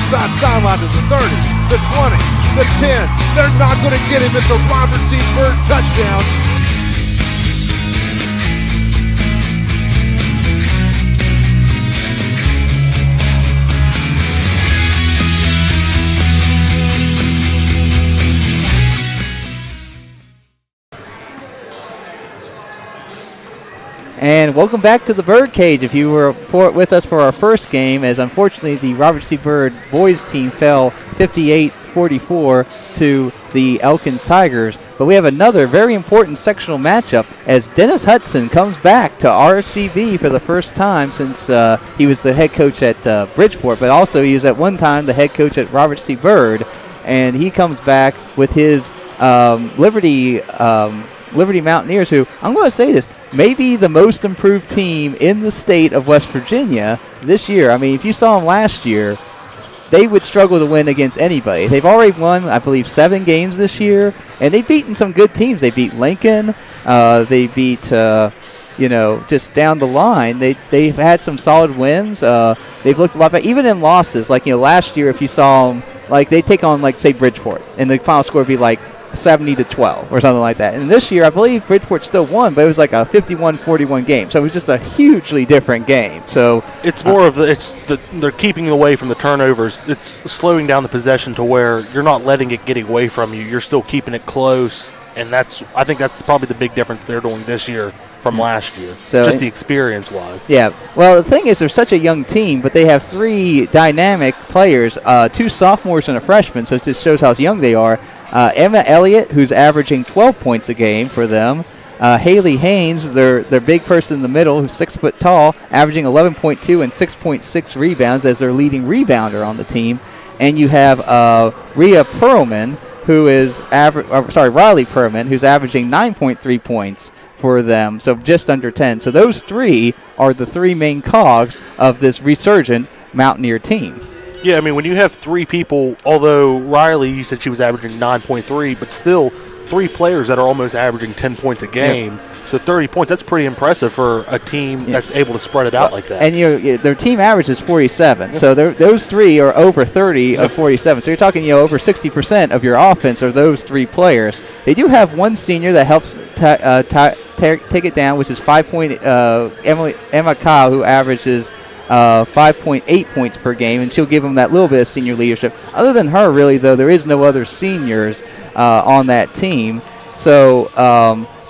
inside sideline to the 30, the 20, the 10. They're not going to get him. It's a Robert C. Byrd touchdown. And welcome back to the Birdcage. If you were with us for our first game, as unfortunately the Robert C. Byrd boys team fell 58-44 to the Elkins Tigers. But we have another very important sectional matchup as Dennis Hudson comes back to RCB for the first time since he was the head coach at Bridgeport, but also he was at one time the head coach at Robert C. Byrd. And he comes back with his Liberty Mountaineers, who, I'm going to say this, may be the most improved team in the state of West Virginia this year. I mean, if you saw them last year, they would struggle to win against anybody. They've already won, I believe, 7 games this year, and they've beaten some good teams. They beat Lincoln. They beat, just down the line. They've had some solid wins. They've looked a lot better, even in losses. Like, last year, if you saw them, like, they take on, like, say, Bridgeport, and the final score would be like 70-12 or something like that. And this year, I believe Bridgeport still won, but it was like a 51-41 game. So it was just a hugely different game. So it's more of they're keeping away from the turnovers. It's slowing down the possession to where you're not letting it get away from you. You're still keeping it close, and I think that's probably the big difference they're doing this year from last year, so just the experience-wise. Yeah. Well, the thing is, they're such a young team, but they have 3 dynamic players, 2 sophomores and a freshman, so it just shows how young they are. Emma Elliott, who's averaging 12 points a game for them. Haley Haynes, their big person in the middle, who's 6 foot tall, averaging 11.2 and 6.6 rebounds as their leading rebounder on the team. And you have Rhea Perlman, who is Riley Perlman, who's averaging 9.3 points for them, so just under 10. So those 3 are the 3 main cogs of this resurgent Mountaineer team. Yeah, I mean, when you have 3 people, although Riley, you said she was averaging 9.3, but still 3 players that are almost averaging 10 points a game. Yep. So 30 points, that's pretty impressive for a team that's able to spread it out like that. And their team average is 47. So those 3 are over 30 of 47. So you're talking over 60% of your offense are those 3 players. They do have one senior that helps take it down, which is 5-point Emma Kyle, who averages 5.8 points per game, and she'll give them that little bit of senior leadership. Other than her, really, though, there is no other seniors on that team. So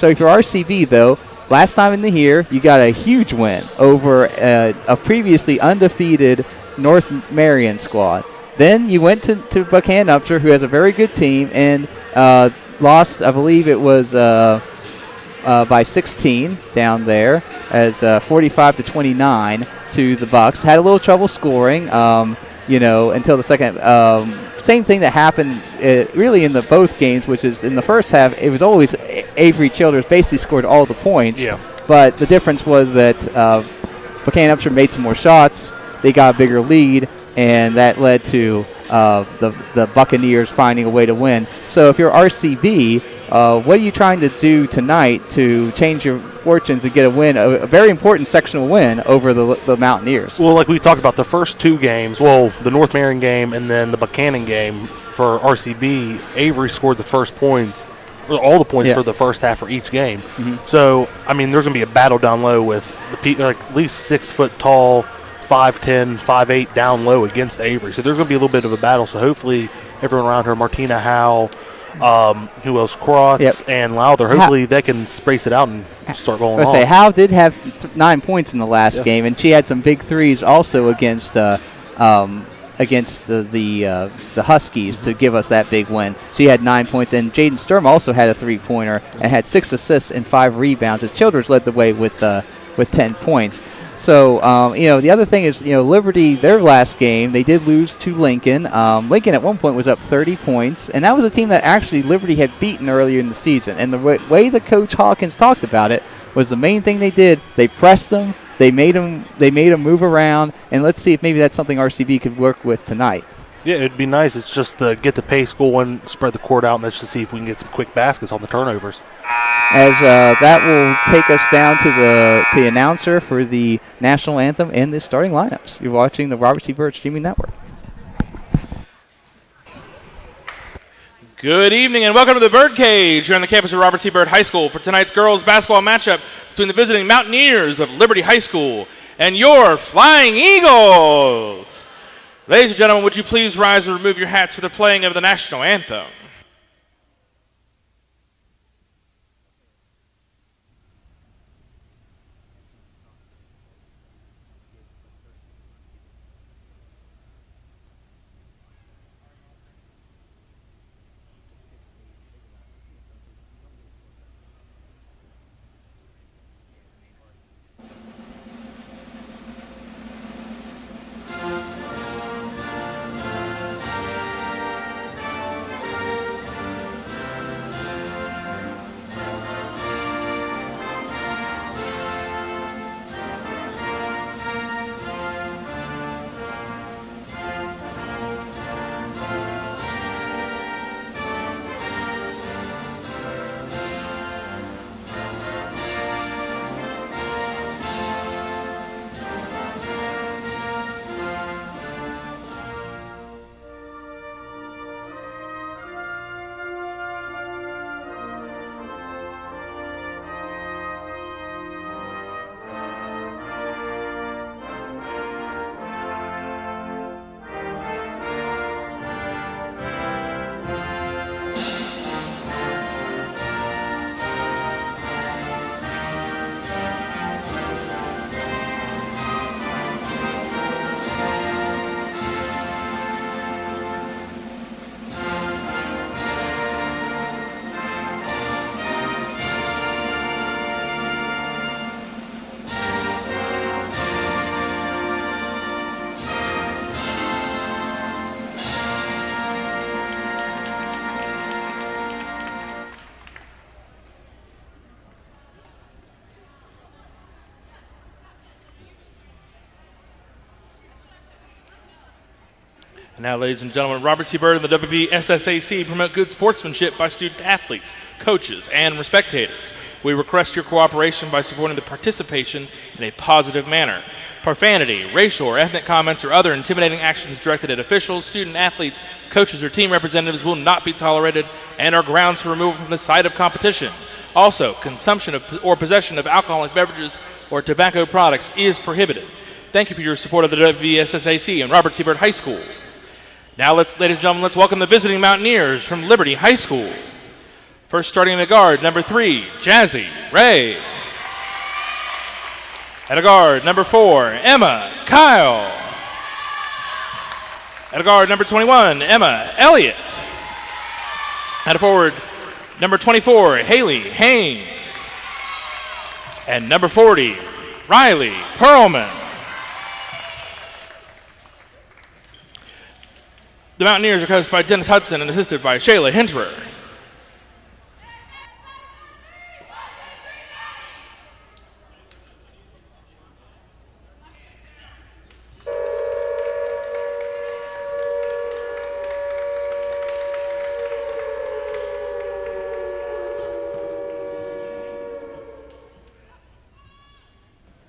if you're RCB, though, last time in the year, you got a huge win over a previously undefeated North Marion squad. Then you went to Buchanan-Upshur, who has a very good team, and lost, I believe it was by 16 down there, as 45-29 to the Bucks. Had a little trouble scoring, until the second. Same thing that happened really in the both games, which is in the first half, it was always Avery Childers basically scored all the points. Yeah. But the difference was that Buchanan-Upshur made some more shots. They got a bigger lead, and that led to the Buccaneers finding a way to win. So if you're RCB, what are you trying to do tonight to change your fortunes and get a win, a very important sectional win over the Mountaineers? Well, like we talked about, the first 2 games, the North Marion game and then the Buchanan game for RCB, Avery scored the first points, all the points for the first half for each game. Mm-hmm. So, I mean, there's going to be a battle down low with at least 6 foot tall, 5'10", 5'8" down low against Avery. So there's going to be a little bit of a battle. So hopefully everyone around her, Martina Howe, who else? Crotts and Lowther. Hopefully they can space it out and start going on. Howe did have 9 points in the last game, and she had some big threes also against the Huskies to give us that big win. She had 9 points, and Jaden Sturm also had a 3-pointer and had 6 assists and 5 rebounds, as Childers led the way with 10 points. So, the other thing is, Liberty, their last game, they did lose to Lincoln. Lincoln at one point was up 30 points, and that was a team that actually Liberty had beaten earlier in the season. And the way that Coach Hawkins talked about it was the main thing they did. They pressed them, they made them move around, and let's see if maybe that's something RCB could work with tonight. Yeah, it'd be nice. It's just to get the pace going, spread the court out, and let's just see if we can get some quick baskets on the turnovers. As that will take us down to the announcer for the national anthem and the starting lineups. You're watching the Robert C. Byrd Streaming Network. Good evening and welcome to the Birdcage here on the campus of Robert T. Byrd High School for tonight's girls basketball matchup between the visiting Mountaineers of Liberty High School and your Flying Eagles. Ladies and gentlemen, would you please rise and remove your hats for the playing of the national anthem? And now, ladies and gentlemen, Robert T. Byrd and the WVSSAC promote good sportsmanship by student athletes, coaches, and spectators. We request your cooperation by supporting the participation in a positive manner. Profanity, racial or ethnic comments, or other intimidating actions directed at officials, student athletes, coaches, or team representatives will not be tolerated and are grounds for removal from the site of competition. Also, consumption of or possession of alcoholic beverages or tobacco products is prohibited. Thank you for your support of the WVSSAC and Robert T. Byrd High School. Now, ladies and gentlemen, let's welcome the visiting Mountaineers from Liberty High School. First, starting in the guard, number 3, Jazzy Ray. At a guard, number 4, Emma Kyle. At a guard, number 21, Emma Elliott. At a forward, number 24, Haley Haynes. And number 40, Riley Perlman. The Mountaineers are coached by Dennis Hudson and assisted by Shayla Hinterer.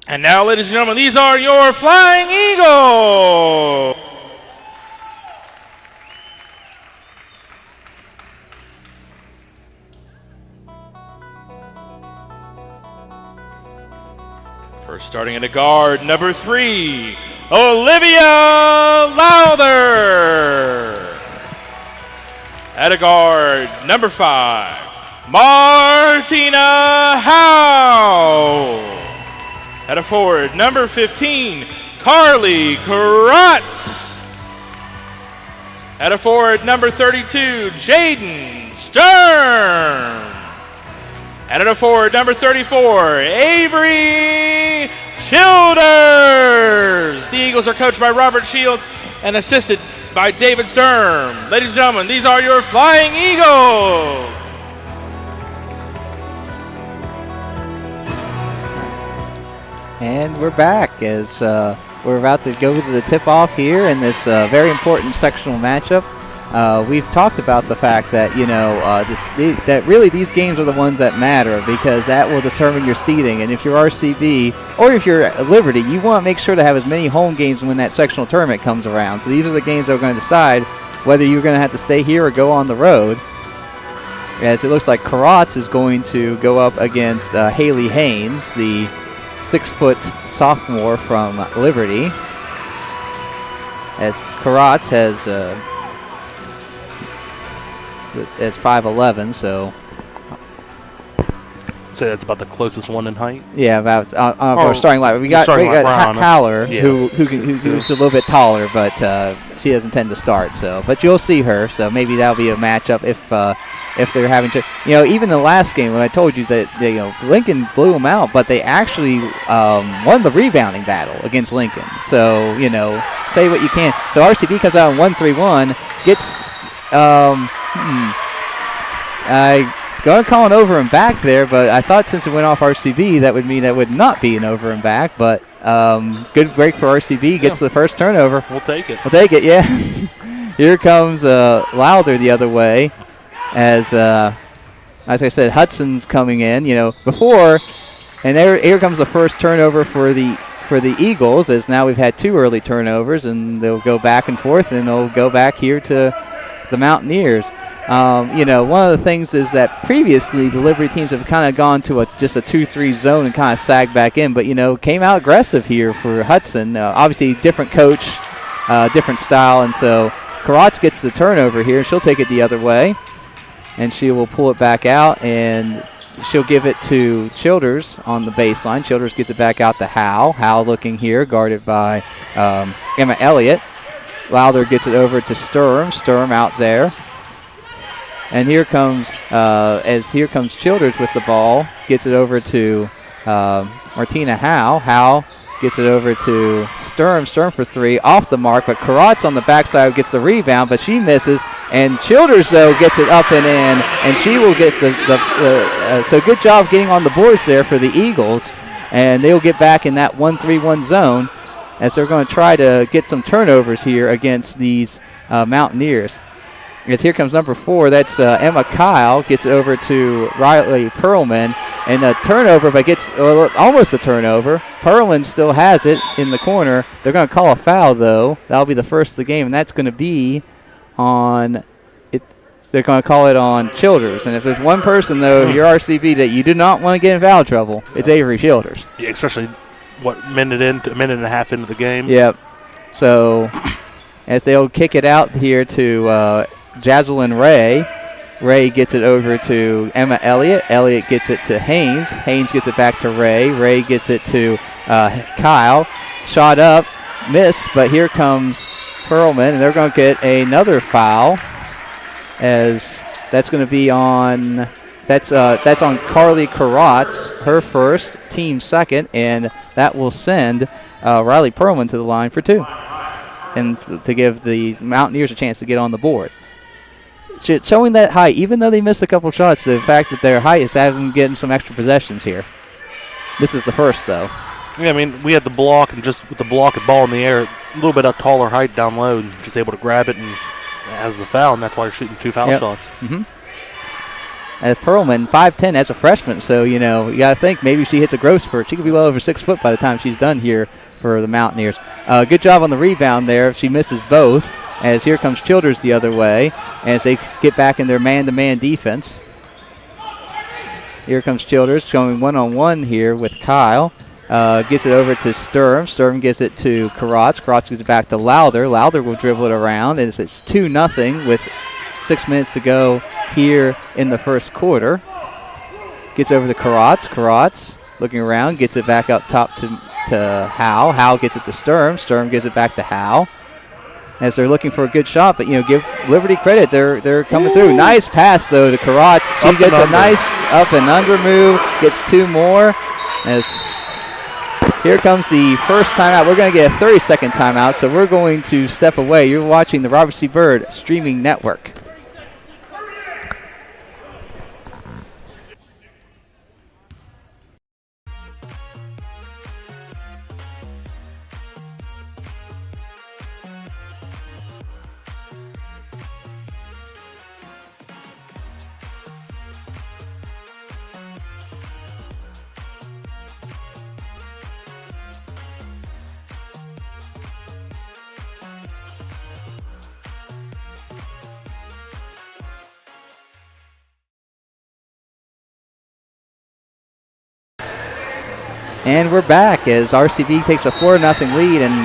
And now, ladies and gentlemen, these are your Flying Eagles. First, starting at a guard, number 3, Olivia Lowther. At a guard, number 5, Martina Howe. At a forward, number 15, Carly Karatz. At a forward, number 32, Jaden Stern. And at a forward, number 34, Avery Childers. The Eagles are coached by Robert Shields and assisted by David Sturm. Ladies and gentlemen, these are your Flying Eagles. And we're back as we're about to go to the tip-off here in this very important sectional matchup. We've talked about the fact that, you know, that really these games are the ones that matter because that will determine your seeding. And if you're RCB or if you're Liberty, you want to make sure to have as many home games when that sectional tournament comes around. So these are the games that are going to decide whether you're going to have to stay here or go on the road. as it looks like Karatz is going to go up against Haley Haynes, the 6-foot sophomore from Liberty. As Karatz has 5'11", so that's about the closest one in height. Yeah, about our starting line. We got Haller, who's a little bit taller, but she doesn't tend to start. So, but you'll see her. So maybe that'll be a matchup if they're having to. Even the last game when I told you that Lincoln blew them out, but they actually won the rebounding battle against Lincoln. So say what you can. So RCB comes out in 1-3-1, gets going to call an over and back there, but I thought since it went off RCB, that would mean that would not be an over and back. But good break for RCB. Gets the first turnover. We'll take it. We'll take it, yeah. Here comes Lowther the other way. As I said, Hudson's coming in. Before, and here comes the first turnover for the Eagles. As now we've had 2 early turnovers, and they'll go back and forth, and they'll go back here to the Mountaineers. One of the things is that previously the Liberty teams have kind of gone to just a 2-3 zone and kind of sagged back in, but, came out aggressive here for Hudson. Obviously, different coach, different style, and so Karatz gets the turnover here. She'll take it the other way, and she will pull it back out, and she'll give it to Childers on the baseline. Childers gets it back out to Howe. Howe looking here, guarded by Emma Elliott. Lowther gets it over to Sturm. Sturm out there. And here comes Childers with the ball, gets it over to Martina Howe. Howe gets it over to Sturm. Sturm for 3, off the mark, but Karatz on the backside gets the rebound, but she misses. And Childers, though, gets it up and in, and she will get so good job getting on the boards there for the Eagles, and they'll get back in that 1-3-1 zone as they're going to try to get some turnovers here against these Mountaineers. As here comes number 4, that's Emma Kyle, gets it over to Riley Perlman, and a turnover, but gets almost a turnover. Perlman still has it in the corner. They're going to call a foul, though. That'll be the first of the game, and that's going to be on it. They're going to call it on Childers. And if there's one person, though, your RCB that you do not want to get in foul trouble, it's Avery Childers. Yeah, especially a minute and a half into the game. Yep. So as they'll kick it out here to Jazelyn Ray. Ray gets it over to Emma Elliott. Elliott gets it to Haynes. Haynes gets it back to Ray. Ray gets it to Kyle. Shot up, missed, but here comes Perlman, and they're going to get another foul, as that's going to be on that's on Carly Karatz, her first, team second, and that will send Riley Perlman to the line for 2, and to give the Mountaineers a chance to get on the board. Showing that height, even though they missed a couple shots, the fact that their height is having them getting some extra possessions here. This is the first, though. Yeah, we had the block, and just with the block and ball in the air, a little bit of taller height down low, and just able to grab it and has the foul, and that's why you're shooting 2 foul shots. Mm-hmm. As Perlman, 5'10", as a freshman, so, you got to think maybe she hits a growth spurt. She could be well over 6 foot by the time she's done here for the Mountaineers. Good job on the rebound there. She misses both. As here comes Childers the other way, as they get back in their man-to-man defense. Here comes Childers going one-on-one here with Kyle. Gets it over to Sturm. Sturm gives it to Karatz. Karatz gives it back to Lowther. Lowther will dribble it around, and it's 2-0 with 6 minutes to go here in the first quarter. Gets over to Karatz. Karatz looking around, gets it back up top to Howe. Howe gets it to Sturm. Sturm gives it back to Howe, as they're looking for a good shot, but give Liberty credit. They're coming through. Nice pass though to Karatz. She gets a nice up and under move, gets 2 more. As here comes the first timeout. We're going to get a 30-second timeout, so we're going to step away. You're watching the Robert C. Byrd Streaming Network. And we're back as RCB takes a 4-0 lead, and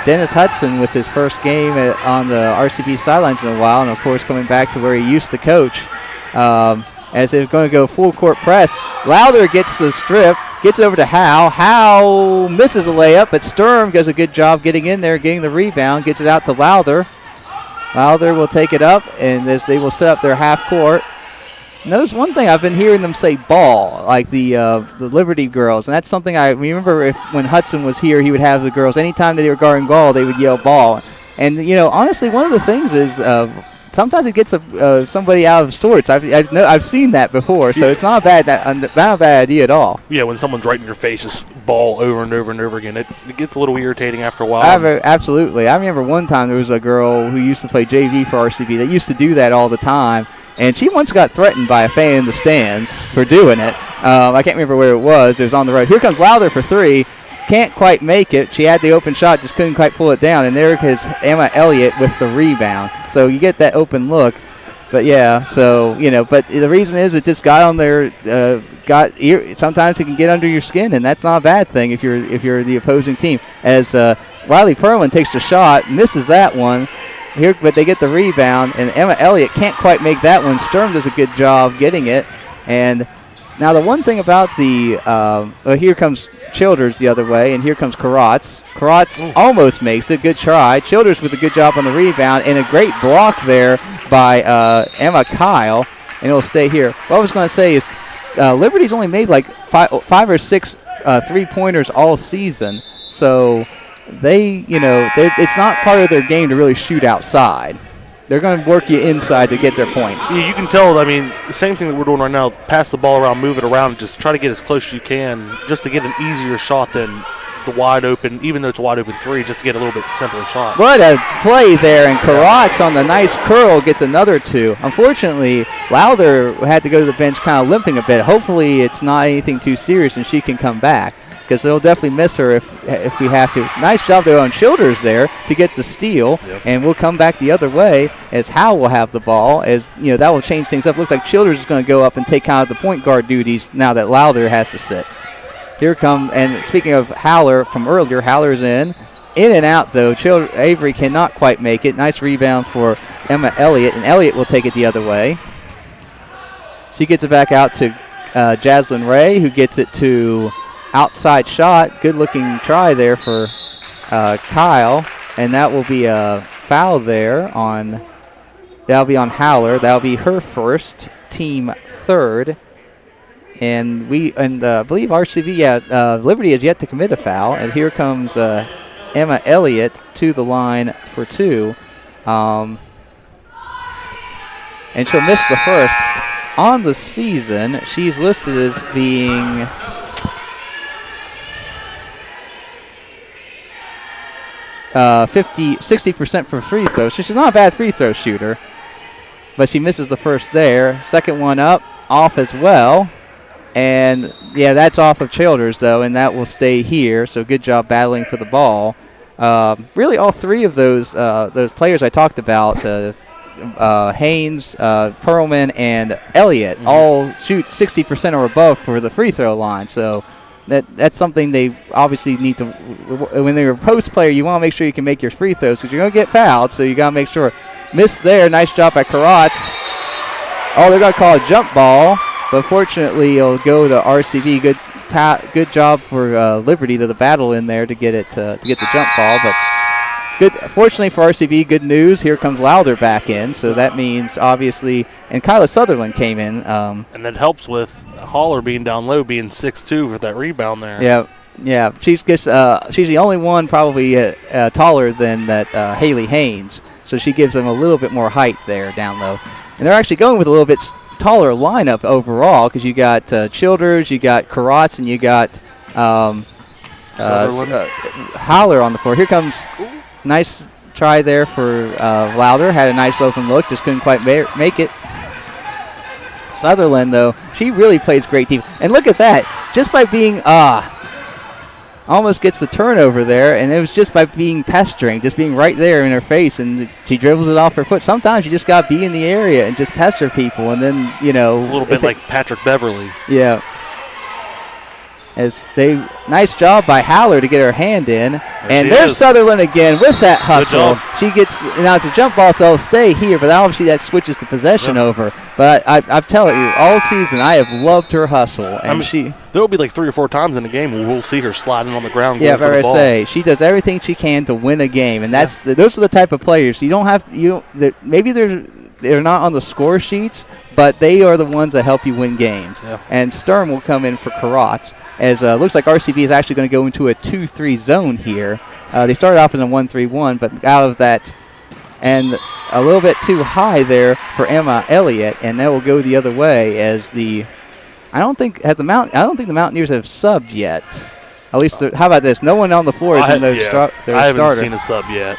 Dennis Hudson with his first game on the RCB sidelines in a while, and of course coming back to where he used to coach. As they're going to go full court press, Lowther gets the strip, gets over to Howe. Howe misses the layup, but Sturm does a good job getting in there, getting the rebound, gets it out to Lowther. Lowther will take it up, and as they will set up their half court. Notice one thing, I've been hearing them say ball, like the Liberty girls, and that's something I remember when Hudson was here, he would have the girls, anytime they were guarding ball, they would yell ball. And, honestly, one of the things is sometimes it gets somebody out of sorts. I've seen that before, so it's not a bad idea at all. Yeah, when someone's right in your face, just ball over and over and over again, it gets a little irritating after a while. Absolutely. I remember one time there was a girl who used to play JV for RCB that used to do that all the time. And she once got threatened by a fan in the stands for doing it. I can't remember where it was. It was on the road. Here comes Lowther for three. Can't quite make it. She had the open shot, just couldn't quite pull it down. And there is Emma Elliott with the rebound. So you get that open look. But, yeah, so, but the reason is it just got on there, sometimes it can get under your skin, and that's not a bad thing if you're the opposing team. As Riley Perlin takes the shot, misses that one. But they get the rebound, and Emma Elliott can't quite make that one. Sturm does a good job getting it. And now the one thing about here comes Childers the other way, and here comes Karatz. Karatz almost makes it. Good try. Childers with a good job on the rebound, and a great block there by Emma Kyle, and it'll stay here. What I was going to say is Liberty's only made like five or six three-pointers all season, so it's not part of their game to really shoot outside. They're going to work you inside to get their points. Yeah, you can tell, the same thing that we're doing right now, pass the ball around, move it around, and just try to get as close as you can just to get an easier shot than the wide open, even though it's a wide open three, just to get a little bit simpler shot. What a play there, and Karatz on the nice curl gets another two. Unfortunately, Lowther had to go to the bench kind of limping a bit. Hopefully it's not anything too serious and she can come back, because they'll definitely miss her if we have to. Nice job there on Childers there to get the steal, and we'll come back the other way as Howe will have the ball. As that will change things up. Looks like Childers is going to go up and take kind of the point guard duties now that Lowther has to sit. Here come, and speaking of Howler from earlier, Howler's in and out though. Avery cannot quite make it. Nice rebound for Emma Elliott, and Elliott will take it the other way. She gets it back out to Jaslyn Ray, who gets it to outside shot. Good looking try there for Kyle, and that will be a foul there that'll be on Howler. That'll be her first, team third. And I believe RCB, Liberty has yet to commit a foul. And here comes Emma Elliott to the line for two. And she'll miss the first. On the season, she's listed as being 60% from free throws. So she's not a bad free throw shooter, but she misses the first there. Second one up, off as well. And, that's off of Childers, though, and that will stay here. So good job battling for the ball. Really, all three of those players I talked about, Haynes, Perlman, and Elliott, all shoot 60% or above for the free throw line. So that's something they obviously need to. When they're a post player, you want to make sure you can make your free throws because you're going to get fouled. So you got to make sure. Missed there. Nice job by Karatz. Oh, they're going to call a jump ball. But fortunately, it'll go to RCB. Good job for Liberty to the battle in there to get the jump ball. But good. Fortunately for RCB, good news. Here comes Lowther back in. So that means obviously, and Kyla Sutherland came in. And that helps with Haller being down low, being 6'2" for that rebound there. Yeah. She's the only one probably taller than that Haley Haynes. So she gives them a little bit more height there down low. And they're actually going with a little bit taller lineup overall because you got Childers, you got Karatz, and you got Howler on the floor. Here comes nice try there for Lowther. Had a nice open look, just couldn't quite make it. Sutherland, though, she really plays great team. And look at that. Just by being almost gets the turnover there, and it was just by being pestering, just being right there in her face, and she dribbles it off her foot. Sometimes you just got to be in the area and just pester people, and then, It's a little bit like Patrick Beverly. Yeah. Nice job by Haller to get her hand in. And there's is. Sutherland again with that hustle. She gets, now it's a jump ball, so it'll stay here, but obviously that switches the possession over. But I'm telling you, all season I have loved her hustle. And there will be like 3 or 4 times in the game where we'll see her sliding on the ground. Yeah, going for the ball. say she does everything she can to win a game, and those are the type of players you don't have. Maybe they're not on the score sheets, but they are the ones that help you win games. Yeah. And Sturm will come in for Karats, as looks like RCB is actually going to go into a 2-3 zone here. They started off in a 1-3-1, but out of that, and a little bit too high there for Emma Elliott, and that will go the other way as I don't think the Mountaineers have subbed yet. At least, how about this? No one on the floor is in their starter. I haven't seen a sub yet.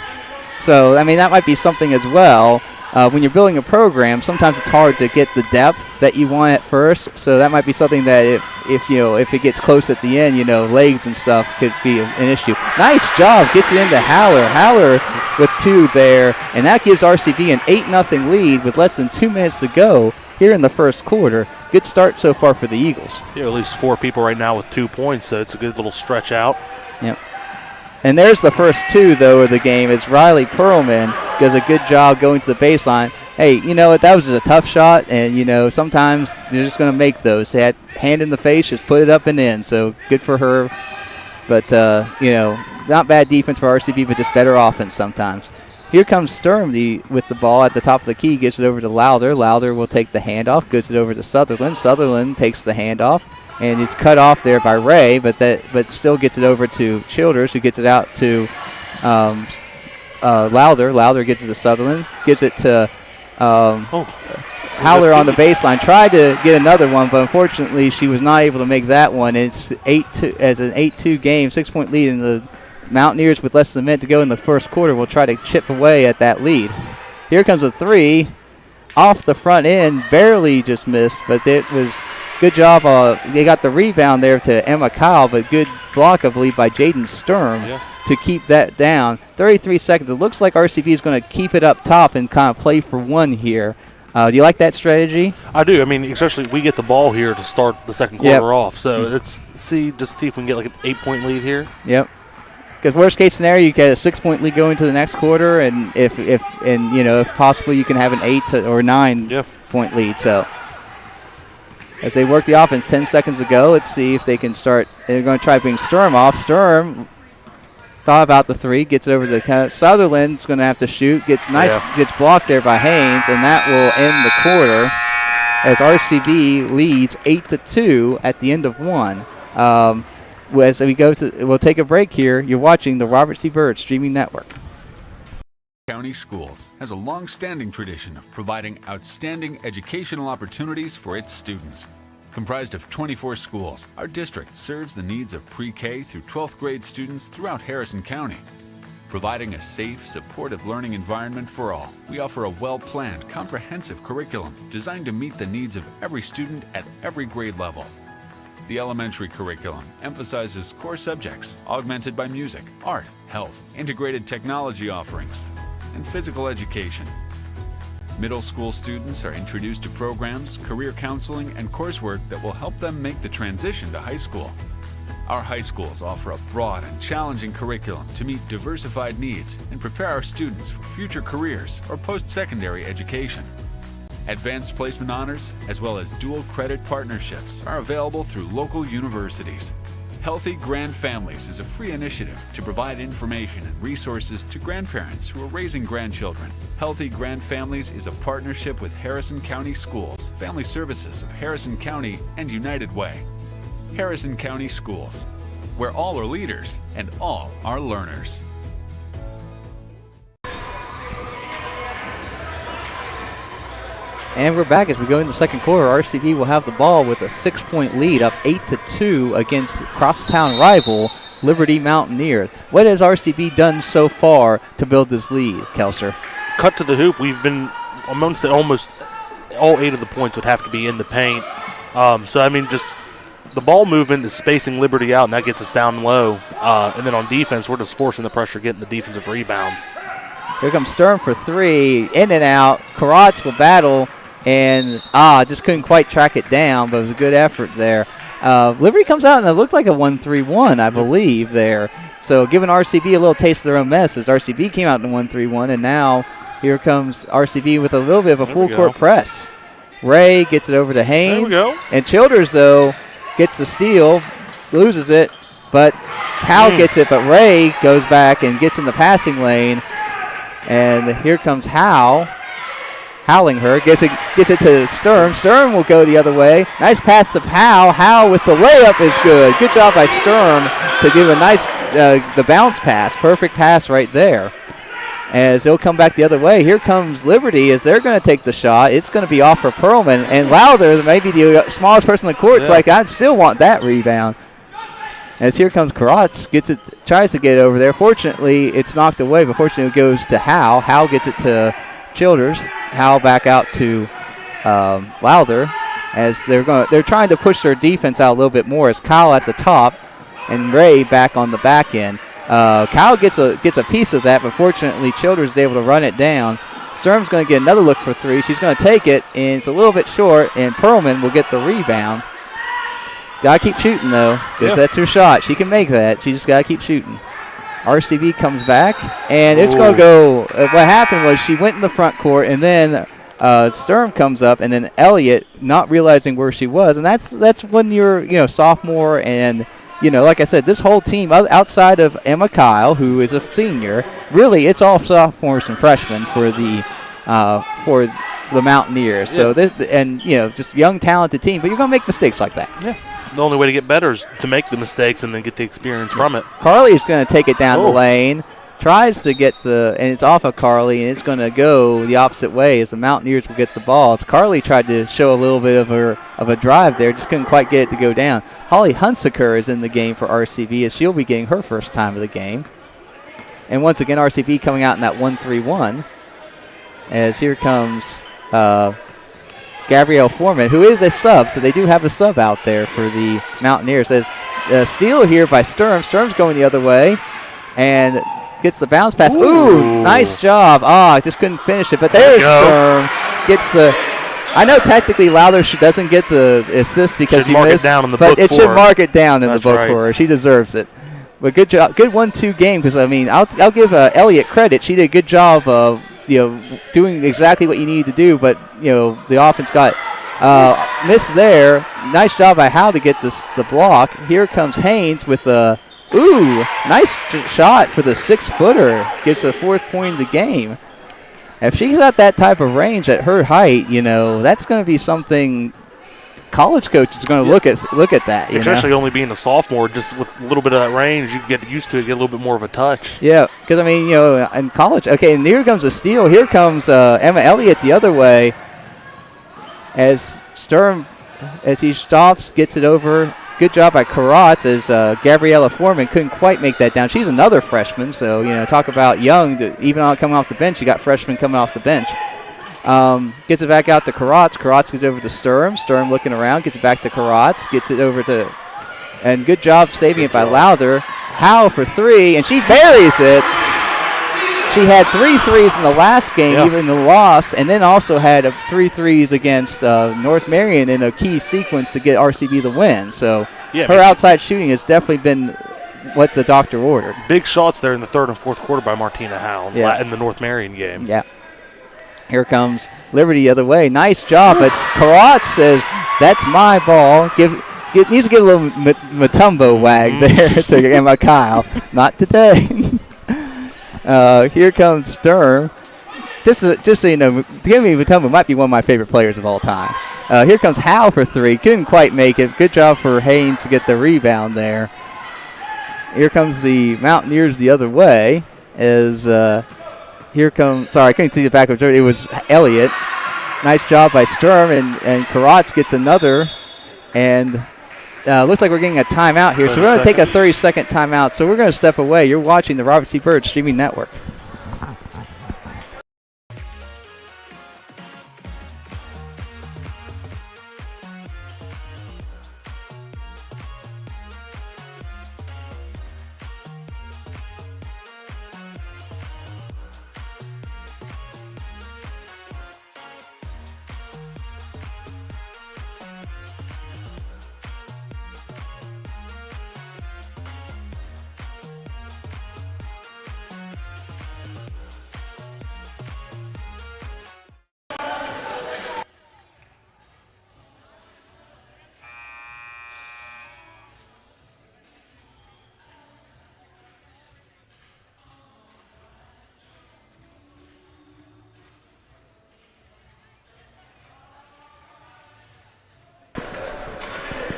So, I mean, that might be something as well. When you're building a program, sometimes it's hard to get the depth that you want at first. So that might be something that if it gets close at the end, legs and stuff could be an issue. Nice job, gets it into Haller. Haller with 2 there, and that gives RCB an 8-0 lead with less than 2 minutes to go here in the first quarter. Good start so far for the Eagles. Yeah, at least 4 people right now with 2 points, so it's a good little stretch out. Yep. And there's the first 2, though, of the game as Riley Perlman does a good job going to the baseline. Hey, you know what? That was a tough shot, and, sometimes you're just going to make those. They had hand in the face, just put it up and in, so good for her. But, not bad defense for RCB, but just better offense sometimes. Here comes Sturm with the ball at the top of the key, gets it over to Lowther. Lowther will take the handoff, gets it over to Sutherland. Sutherland takes the handoff. And it's cut off there by Ray, but still gets it over to Childers, who gets it out to Lowther. Lowther gets it to Sutherland, gives it to Howler on the baseline. Tried to get another one, but unfortunately she was not able to make that one. It's 8-2 as an 8-2 game, 6-point lead, and the Mountaineers with less than a minute to go in the first quarter will try to chip away at that lead. Here comes a 3 off the front end, barely just missed, but it was. Good job. They got the rebound there to Emma Kyle, but good block, I believe, by Jaden Sturm to keep that down. 33 seconds. It looks like RCB is going to keep it up top and kind of play for 1 here. Do you like that strategy? I do. I mean, especially we get the ball here to start the second quarter off. So let's see if we can get like an 8-point lead here. Yep. Because worst case scenario, you get a 6-point lead going to the next quarter, and if possible, you can have an 8 or 9-point lead. So. As they work the offense, 10 seconds to go. Let's see if they can start. They're going to try to bring Sturm off. Sturm thought about the 3, gets over to Sutherland's going to have to shoot. Gets blocked there by Haynes, and that will end the quarter as RCB leads 8-2 at the end of 1. As we we'll take a break here. You're watching the Robert C. Byrd Streaming Network. County Schools has a long-standing tradition of providing outstanding educational opportunities for its students. Comprised of 24 schools, our district serves the needs of pre-K through 12th grade students throughout Harrison County. Providing a safe, supportive learning environment for all, we offer a well-planned, comprehensive curriculum designed to meet the needs of every student at every grade level. The elementary curriculum emphasizes core subjects augmented by music, art, health, integrated technology offerings, and physical education. Middle school students are introduced to programs, career counseling, and coursework that will help them make the transition to high school. Our high schools offer a broad and challenging curriculum to meet diversified needs and prepare our students for future careers or post-secondary education. Advanced placement honors, as well as dual credit partnerships, are available through local universities. Healthy Grand Families is a free initiative to provide information and resources to grandparents who are raising grandchildren. Healthy Grand Families is a partnership with Harrison County Schools, Family Services of Harrison County, and United Way. Harrison County Schools, where all are leaders and all are learners. And we're back as we go into the second quarter. RCB will have the ball with a 6-point lead, up 8-2 against crosstown rival Liberty Mountaineers. What has RCB done so far to build this lead, Kelser? Cut to the hoop. We've been amongst almost all 8 of the points would have to be in the paint. Just the ball movement is spacing Liberty out, and that gets us down low. And then on defense, we're just forcing the pressure, getting the defensive rebounds. Here comes Sturm for 3, in and out. Karats will battle. And just couldn't quite track it down, but it was a good effort there. Liberty comes out and it looked like a 1-3-1, I believe, there. So giving RCB a little taste of their own mess as RCB came out in 1-3-1, and now here comes RCB with a little bit of a full-court press. Ray gets it over to Haynes. There we go. And Childers, though, gets the steal, loses it, but Howell gets it, but Ray goes back and gets in the passing lane. And here comes Howlinger, gets it to Sturm. Sturm will go the other way. Nice pass to Howe. Howe with the layup is good. Good job by Sturm to give a nice the bounce pass. Perfect pass right there. As they'll come back the other way. Here comes Liberty as they're going to take the shot. It's going to be off for Perlman. And Lowther, maybe the smallest person in the court, is like, I still want that rebound. As here comes Karatz, tries to get it over there. Fortunately, it's knocked away, but fortunately it goes to Howe. Howe gets it to Childers. Howe back out to Lowther as they're trying to push their defense out a little bit more as Kyle at the top and Ray back on the back end. Kyle gets a piece of that, but fortunately Childers is able to run it down. Sturm's going to get another look for three. She's going to take it, and it's a little bit short, and Perlman will get the rebound. Got to keep shooting, though, because that's her shot. She can make that. She just got to keep shooting. RCB comes back, and it's going to go. What happened was she went in the front court, and then Sturm comes up, and then Elliott, not realizing where she was, and that's when you're sophomore, and like I said, this whole team outside of Emma Kyle, who is a senior, really it's all sophomores and freshmen for the Mountaineers. Yeah. So just young, talented team, but you're going to make mistakes like that. Yeah. The only way to get better is to make the mistakes and then get the experience from it. Carly's going to take it down the lane, tries to get and it's off of Carly, and it's going to go the opposite way as the Mountaineers will get the ball. As Carly tried to show a little bit of a drive there, just couldn't quite get it to go down. Holly Hunsaker is in the game for RCB as she'll be getting her first time of the game. And once again, RCB coming out in that 1-3-1 as here comes Gabrielle Foreman, who is a sub, so they do have a sub out there for the Mountaineers. As steal here by Sturm. Sturm's going the other way and gets the bounce pass. Ooh, nice job. I just couldn't finish it, but there's Sturm. Gets I know technically Lowther doesn't get the assist because she missed, it down in the book it should mark it down in the book right. for her. She deserves it. But good job. Good 1-2 game because, I'll give Elliott credit. She did a good job of doing exactly what you need to do, but the offense got missed there. Nice job by Howe to get the block. Here comes Haynes with the nice shot for the 6-footer. Gets the 4th point of the game. If she's got that type of range at her height, that's going to be something college coaches are going to look at that. Especially only being a sophomore, just with a little bit of that range, you get used to it, get a little bit more of a touch. Yeah, because in college. Okay, and here comes a steal. Here comes Emma Elliott the other way as Sturm, as he stops, gets it over. Good job by Karatz as Gabriella Foreman couldn't quite make that down. She's another freshman, so talk about young. Even coming off the bench, you got freshmen coming off the bench. Gets it back out to Karatz. Karatz gets over to Sturm. Sturm looking around, gets it back to Karatz. Gets it over to, and good job saving it by Lowther. Howe for 3, and she buries it. She had 3 threes in the last game, even in the loss, and then also had 3 threes against North Marion in a key sequence to get RCB the win. So her outside shooting has definitely been what the doctor ordered. Big shots there in the 3rd and 4th quarter by Martina Howe in the North Marion game. Yeah. Here comes Liberty the other way. Nice job, but Karatz says, that's my ball. Needs to give a little Matumbo wag there to Emma Kyle. Not today. Here comes Sturm. Just so you know, Gimme Matumbo might be one of my favorite players of all time. Here comes Howe for 3. Couldn't quite make it. Good job for Haynes to get the rebound there. Here comes the Mountaineers the other way as here comes, sorry, I couldn't see the back of it. It was Elliott. Nice job by Sturm, and Karatz gets another. And looks like we're getting a timeout here. So we're going to take a 30-second timeout. So we're going to step away. You're watching the Robert C. Byrd Streaming Network.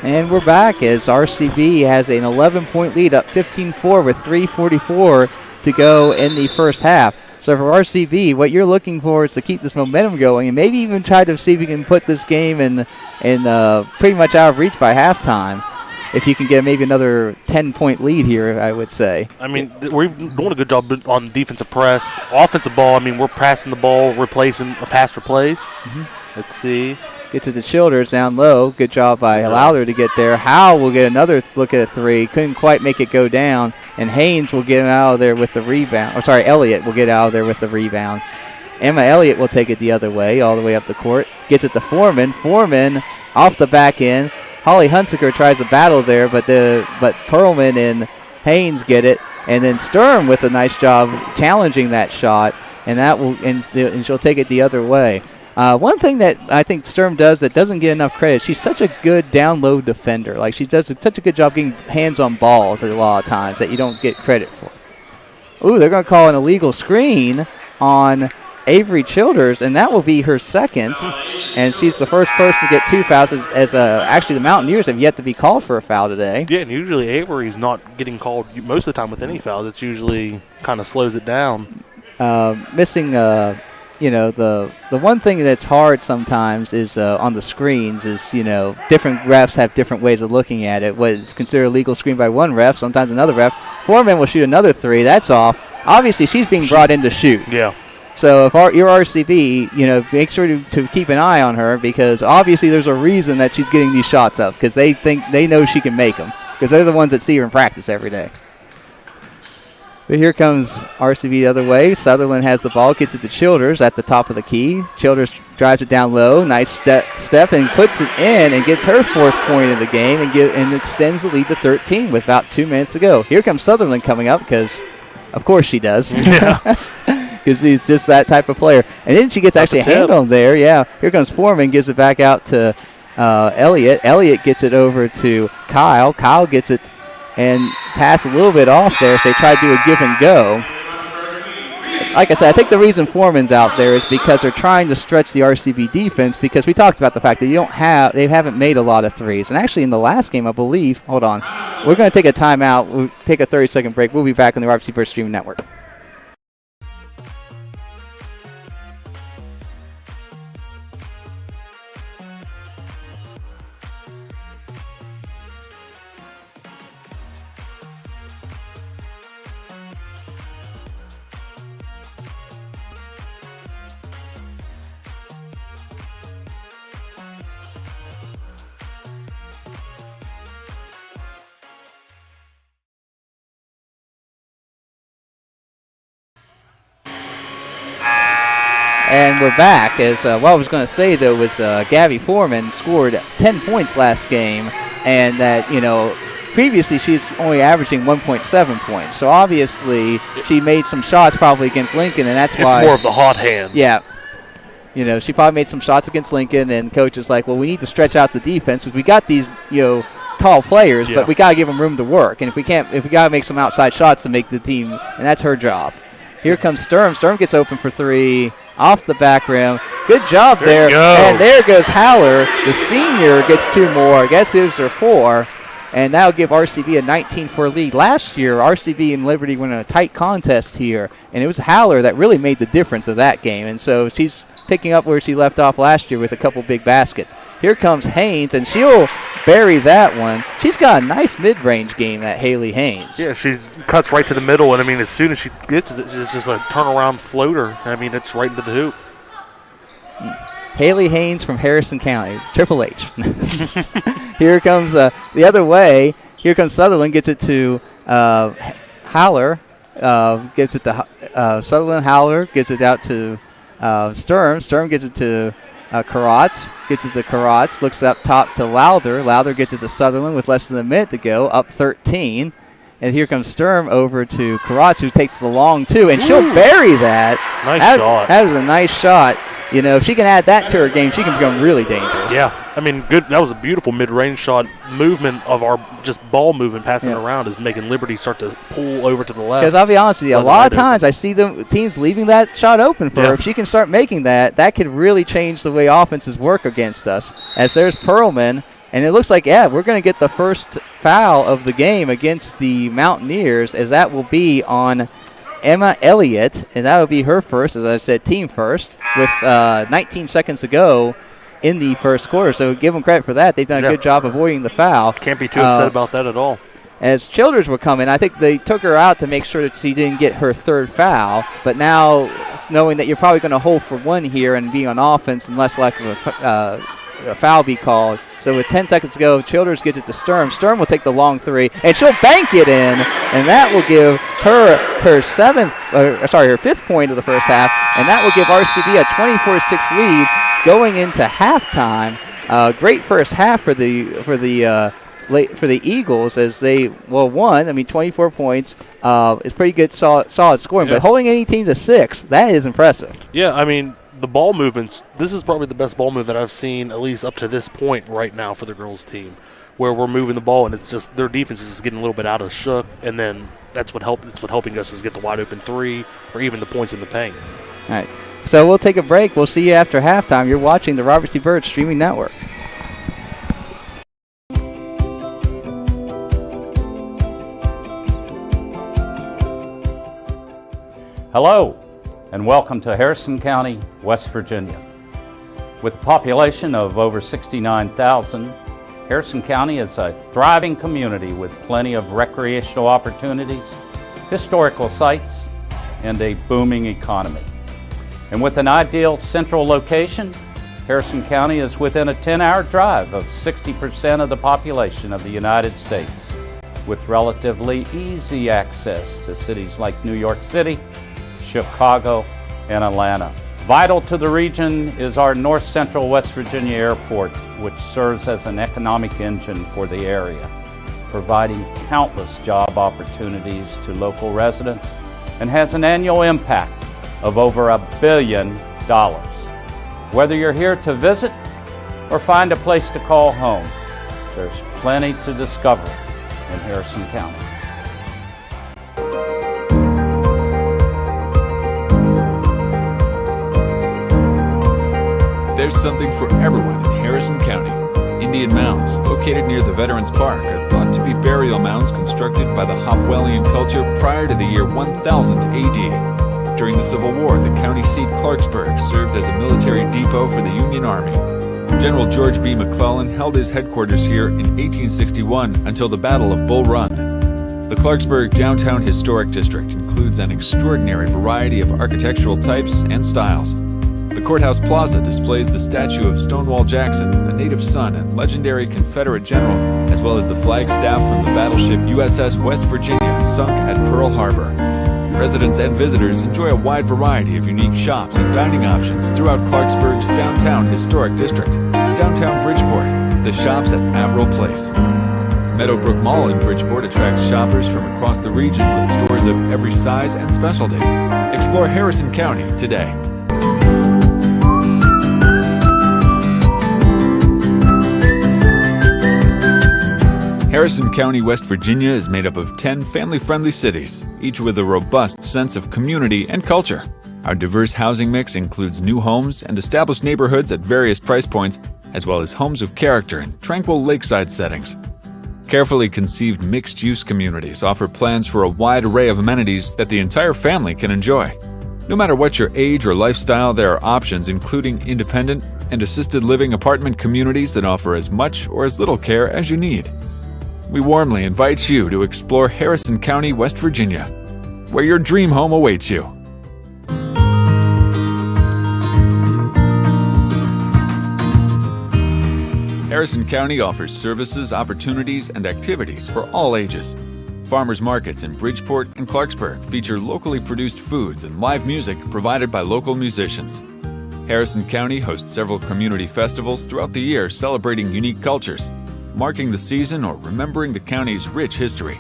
And we're back as RCB has an 11-point lead, up 15-4 with 3:44 to go in the first half. So for RCB, what you're looking for is to keep this momentum going and maybe even try to see if you can put this game in pretty much out of reach by halftime. If you can get maybe another 10-point lead here, I would say. I mean, we're doing a good job on defensive press. Offensive ball, I mean, we're passing the ball, replacing a pass replace. Mm-hmm. Let's see. Gets it to Childers down low. Good job by Lowther to get there. Howe will get another look at a three. Couldn't quite make it go down. And Haynes will get out of there with the rebound. Oh, sorry, Elliott will get out of there with the rebound. Emma Elliott will take it the other way, all the way up the court. Gets it to Foreman. Foreman off the back end. Holly Hunsaker tries to battle there, but Perlman and Haynes get it. And then Sturm with a nice job challenging that shot. And and she'll take it the other way. One thing that I think Sturm does that doesn't get enough credit, she's such a good down-low defender. Like, she does such a good job getting hands on balls a lot of times that you don't get credit for. Ooh, they're going to call an illegal screen on Avery Childers, and that will be her second. And she's the first person to get 2 fouls as actually the Mountaineers have yet to be called for a foul today. Yeah, and usually Avery's not getting called most of the time with any fouls. It's usually kind of slows it down. Missing... the one thing that's hard sometimes is on the screens is, different refs have different ways of looking at it. What is considered a legal screen by one ref, sometimes another ref. Foreman will shoot another three. That's off. Obviously, she's being brought in to shoot. Yeah. So if you're RCB, make sure to keep an eye on her because obviously there's a reason that she's getting these shots up because they know she can make them because they're the ones that see her in practice every day. But here comes RCB the other way. Sutherland has the ball, gets it to Childers at the top of the key. Childers drives it down low. Nice step and puts it in and gets her 4th point of the game and extends the lead to 13 with about 2 minutes to go. Here comes Sutherland coming up because, of course, she does. Yeah. Because she's just that type of player. And then she gets actually a hand on there. Yeah. Here comes Foreman, gives it back out to Elliott. Elliott gets it over to Kyle. Kyle gets it and pass a little bit off there, so they try to do a give and go. Like I said, I think the reason Foreman's out there is because they're trying to stretch the RCB defense because we talked about the fact that they haven't made a lot of threes. And actually in the last game, I believe, hold on, we're going to take a timeout. We'll take a 30-second break. We'll be back on the RFC First Stream Network. And we're back. As what I was going to say, though, was Gabby Foreman scored 10 points last game, and that, previously she's only averaging 1.7 points. So obviously she made some shots probably against Lincoln, and that's why. It's more of the hot hand. Yeah. She probably made some shots against Lincoln, and coach is like, well, we need to stretch out the defense because we got these, tall players, but we got to give them room to work. And if we got to make some outside shots to make the team, and that's her job. Here comes Sturm. Sturm gets open for three. Off the back rim. Good job there. And there goes Haller. The senior gets 2 more. I guess gives her 4. And that'll give RCB a 19-4 lead. Last year, RCB and Liberty went in a tight contest here. And it was Haller that really made the difference of that game. And so she's picking up where she left off last year with a couple big baskets. Here comes Haynes, and she'll bury that one. She's got a nice mid-range game, that Haley Haynes. Yeah, she cuts right to the middle, and, as soon as she gets it, it's just a turnaround floater. It's right into the hoop. Haley Haynes from Harrison County, Triple H. Here comes the other way. Here comes Sutherland, gets it to Haller. Gets it to Sutherland. Haller gets it out to Sturm. Sturm gets it to Karatz. Gets it to Karatz. Looks up top to Lowther. Lowther gets it to Sutherland with less than a minute to go. Up 13. And here comes Sturm over to Karatz, who takes the long 2. And she'll bury that. Nice shot. That was a nice shot. If she can add that to her game, she can become really dangerous. Yeah. Good. That was a beautiful mid-range shot. Movement of our just ball movement, passing it around, is making Liberty start to pull over to the left. Because I'll be honest with you, a lot of times I see the teams leaving that shot open for her. If she can start making that could really change the way offenses work against us. As there's Perlman, And it looks like, we're going to get the first foul of the game against the Mountaineers, as that will be on Emma Elliott, and that will be her first, as I said, team first, with 19 seconds to go in the first quarter. So give them credit for that. They've done a good job avoiding the foul. Can't be too upset about that at all. As Childers were coming, I think they took her out to make sure that she didn't get her third foul. But now, knowing that you're probably going to hold for one here and be on offense and less likely a foul be called. So with 10 seconds to go, Childers gets it to Sturm. Sturm will take the long three, and she'll bank it in, and that will give her her fifth point of the first half, and that will give RCB a 24-6 lead going into halftime. Great first half for the Eagles, as they won. I mean, 24 points is pretty good, solid scoring. But holding any team to 6, that is impressive. Yeah, I mean, the ball movements, this is probably the best ball move that I've seen, at least up to this point right now for the girls' team, where we're moving the ball and it's just their defense is just getting a little bit out of shook, and then that's what helping us is get the wide open three or even the points in the paint. All right, so we'll take a break. We'll see you after halftime. You're watching the Robert C. Byrd Streaming Network. Hello, and welcome to Harrison County, West Virginia. With a population of over 69,000, Harrison County is a thriving community with plenty of recreational opportunities, historical sites, and a booming economy. And with an ideal central location, Harrison County is within a 10-hour drive of 60% of the population of the United States, with relatively easy access to cities like New York City, Chicago, and Atlanta. Vital to the region is our North Central West Virginia Airport, which serves as an economic engine for the area, providing countless job opportunities to local residents and has an annual impact of over $1 billion. Whether you're here to visit or find a place to call home, there's plenty to discover in Harrison County. There's something for everyone in Harrison County. Indian mounds, located near the Veterans Park, are thought to be burial mounds constructed by the Hopwellian culture prior to the year 1000 AD. During the Civil War, the county seat Clarksburg served as a military depot for the Union Army. General George B. McClellan held his headquarters here in 1861 until the Battle of Bull Run. The Clarksburg Downtown Historic District includes an extraordinary variety of architectural types and styles. The Courthouse Plaza displays the statue of Stonewall Jackson, a native son and legendary Confederate general, as well as the flagstaff from the battleship USS West Virginia, sunk at Pearl Harbor. Residents and visitors enjoy a wide variety of unique shops and dining options throughout Clarksburg's Downtown Historic District. Downtown Bridgeport, the shops at Averill Place. Meadowbrook Mall in Bridgeport attracts shoppers from across the region with stores of every size and specialty. Explore Harrison County today. Harrison County, West Virginia is made up of 10 family-friendly cities, each with a robust sense of community and culture. Our diverse housing mix includes new homes and established neighborhoods at various price points, as well as homes of character in tranquil lakeside settings. Carefully conceived mixed-use communities offer plans for a wide array of amenities that the entire family can enjoy. No matter what your age or lifestyle, there are options including independent and assisted living apartment communities that offer as much or as little care as you need. We warmly invite you to explore Harrison County, West Virginia, where your dream home awaits you. Harrison County offers services, opportunities, and activities for all ages. Farmers markets in Bridgeport and Clarksburg feature locally produced foods and live music provided by local musicians. Harrison County hosts several community festivals throughout the year celebrating unique cultures, marking the season or remembering the county's rich history.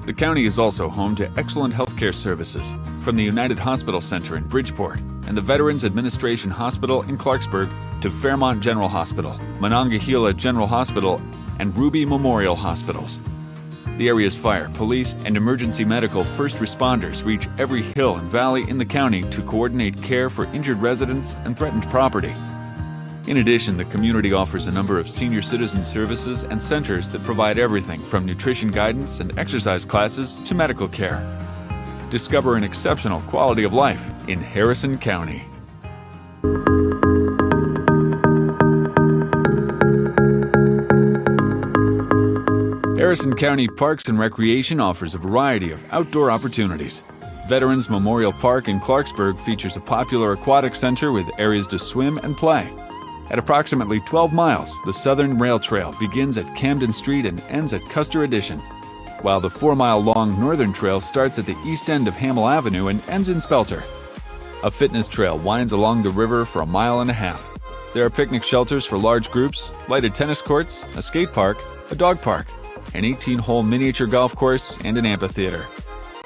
The county is also home to excellent healthcare services from the United Hospital Center in Bridgeport and the Veterans Administration Hospital in Clarksburg to Fairmont General Hospital, Monongahela General Hospital, and Ruby Memorial Hospitals. The area's fire, police, and emergency medical first responders reach every hill and valley in the county to coordinate care for injured residents and threatened property. In addition, the community offers a number of senior citizen services and centers that provide everything from nutrition guidance and exercise classes to medical care. Discover an exceptional quality of life in Harrison County. Harrison County Parks and Recreation offers a variety of outdoor opportunities. Veterans Memorial Park in Clarksburg features a popular aquatic center with areas to swim and play. At approximately 12 miles, the Southern Rail Trail begins at Camden Street and ends at Custer Addition, while the 4-mile-long Northern Trail starts at the east end of Hamel Avenue and ends in Spelter. A fitness trail winds along the river for 1.5 miles. There are picnic shelters for large groups, lighted tennis courts, a skate park, a dog park, an 18-hole miniature golf course, and an amphitheater.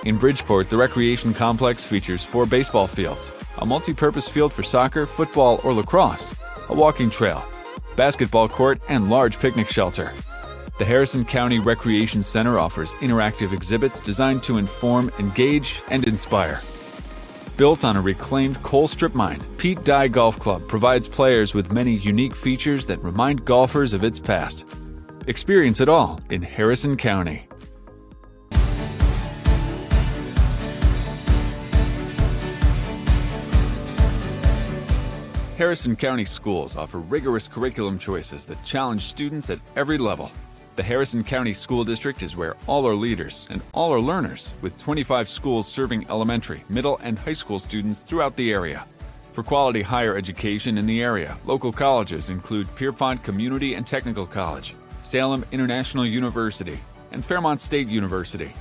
In Bridgeport, the recreation complex features 4 baseball fields, a multi-purpose field for soccer, football, or lacrosse, a walking trail, basketball court, and large picnic shelter. The Harrison County Recreation Center offers interactive exhibits designed to inform, engage, and inspire. Built on a reclaimed coal strip mine, Pete Dye Golf Club provides players with many unique features that remind golfers of its past. Experience it all in Harrison County. Harrison County schools offer rigorous curriculum choices that challenge students at every level. The Harrison County School District is where all are leaders and all are learners, with 25 schools serving elementary, middle, and high school students throughout the area. For quality higher education in the area, local colleges include Pierpont Community and Technical College, Salem International University, and Fairmont State University.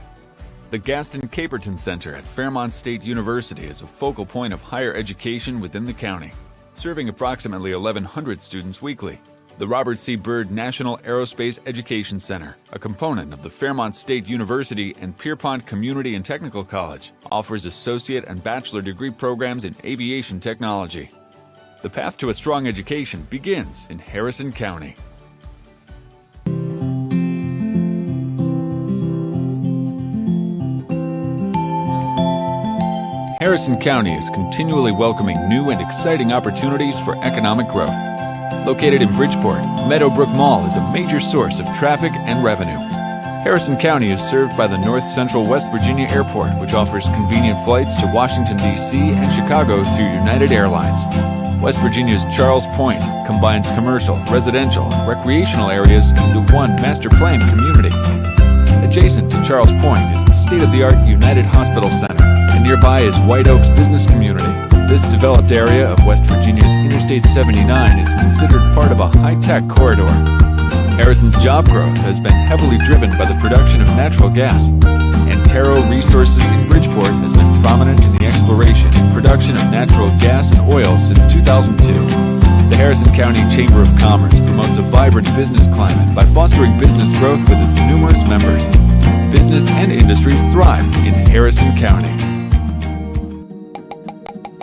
The Gaston Caperton Center at Fairmont State University is a focal point of higher education within the county, serving approximately 1,100 students weekly. The Robert C. Byrd National Aerospace Education Center, a component of the Fairmont State University and Pierpont Community and Technical College, offers associate and bachelor degree programs in aviation technology. The path to a strong education begins in Harrison County. Harrison County is continually welcoming new and exciting opportunities for economic growth. Located in Bridgeport, Meadowbrook Mall is a major source of traffic and revenue. Harrison County is served by the North Central West Virginia Airport, which offers convenient flights to Washington, D.C. and Chicago through United Airlines. West Virginia's Charles Point combines commercial, residential, and recreational areas into one master-planned community. Adjacent to Charles Point is the state-of-the-art United Hospital Center, and nearby is White Oaks Business Community. This developed area of West Virginia's Interstate 79 is considered part of a high-tech corridor. Harrison's job growth has been heavily driven by the production of natural gas. Antero Resources in Bridgeport has been prominent in the exploration and production of natural gas and oil since 2002. The Harrison County Chamber of Commerce promotes a vibrant business climate by fostering business growth with its numerous members. Business and industries thrive in Harrison County.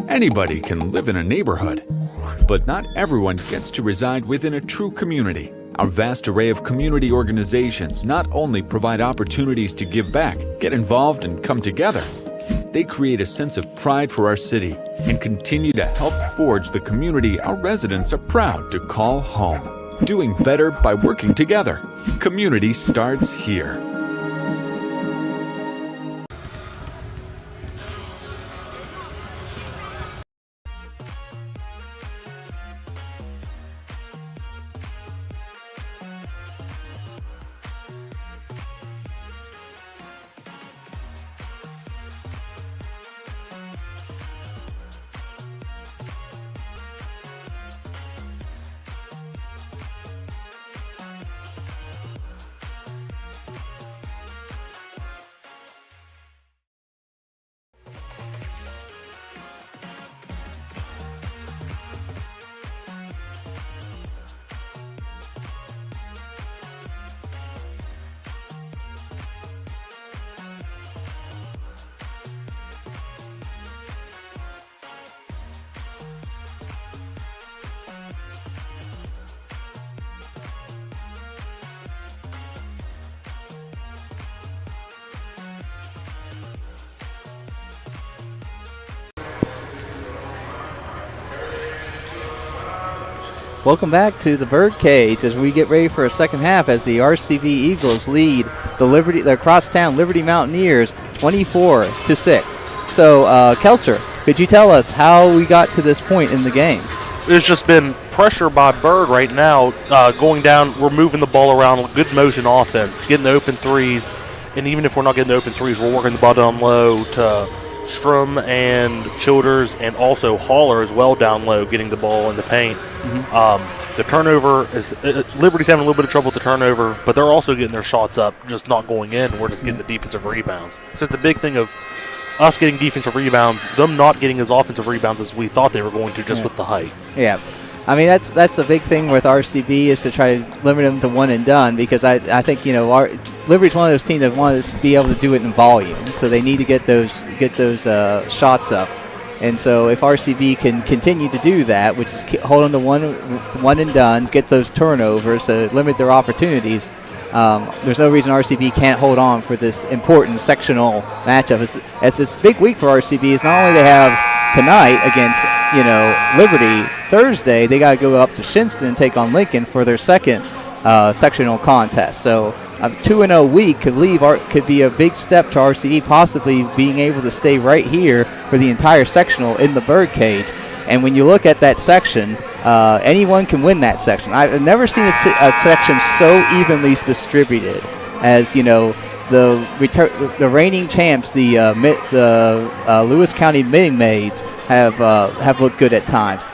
Anybody can live in a neighborhood, but not everyone gets to reside within a true community. Our vast array of community organizations not only provide opportunities to give back, get involved, and come together, they create a sense of pride for our city and continue to help forge the community our residents are proud to call home. Doing better by working together. Community starts here. Welcome back to the Birdcage as we get ready for a second half as the RCB Eagles lead the crosstown Liberty Mountaineers 24-6. So, Kelser, could you tell us how we got to this point in the game? There's just been pressure by Bird right now, going down. We're moving the ball around, good motion offense, getting the open threes, and even if we're not getting the open threes, we're working the ball down low to Strum and Childers, and also Haller as well down low, getting the ball in the paint. The turnover is Liberty's having a little bit of trouble with the turnover, but they're also getting their shots up, just not going in. We're just getting the defensive rebounds. So it's a big thing of us getting defensive rebounds, them not getting as offensive rebounds as we thought they were going to, just with the height. Yeah. I mean, that's the big thing with RCB is to try to limit them to one and done, because I think, Liberty's one of those teams that want to be able to do it in volume, so they need to get those shots up. And so if RCB can continue to do that, which is hold on to one and done, get those turnovers, limit their opportunities, there's no reason RCB can't hold on for this important sectional matchup. It's this big week for RCB. Is not only they have tonight against Liberty, Thursday they got to go up to Shinston and take on Lincoln for their second sectional contest. So a 2-0 week could be a big step to RCB possibly being able to stay right here for the entire sectional in the Birdcage. And when you look at that section, anyone can win that section. I've never seen a section so evenly distributed as the reigning champs, the Lewis County Mid Maids have looked good at times.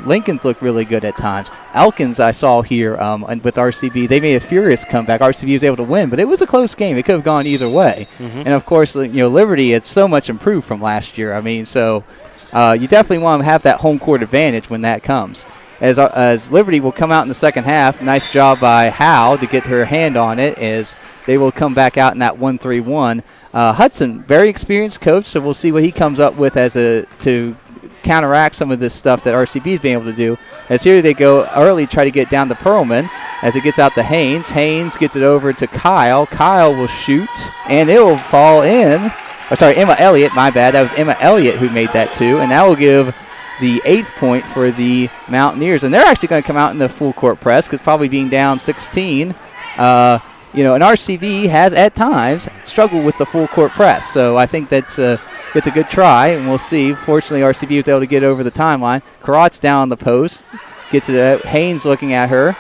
Lincoln's looked really good at times. Elkins, I saw here, and with RCB, they made a furious comeback. RCB was able to win, but it was a close game. It could have gone either way. And of course, Liberty is so much improved from last year. I mean, so you definitely want to have that home court advantage when that comes. As Liberty will come out in the second half, nice job by Howe to get her hand on it as they will come back out in that 1-3-1. Hudson, very experienced coach, so we'll see what he comes up with to counteract some of this stuff that RCB is being able to do. As here they go early, try to get down to Perlman as it gets out to Haynes. Haynes gets it over to Kyle. Kyle will shoot, and it will fall in. Emma Elliott, my bad. That was Emma Elliott who made that too, and that will give the 8th point for the Mountaineers. And they're actually going to come out in the full court press because probably being down 16, and RCB has at times struggled with the full court press. So I think that's a good try, and we'll see. Fortunately, RCB was able to get over the timeline. Karat's down on the post, gets it out. Haynes looking at her,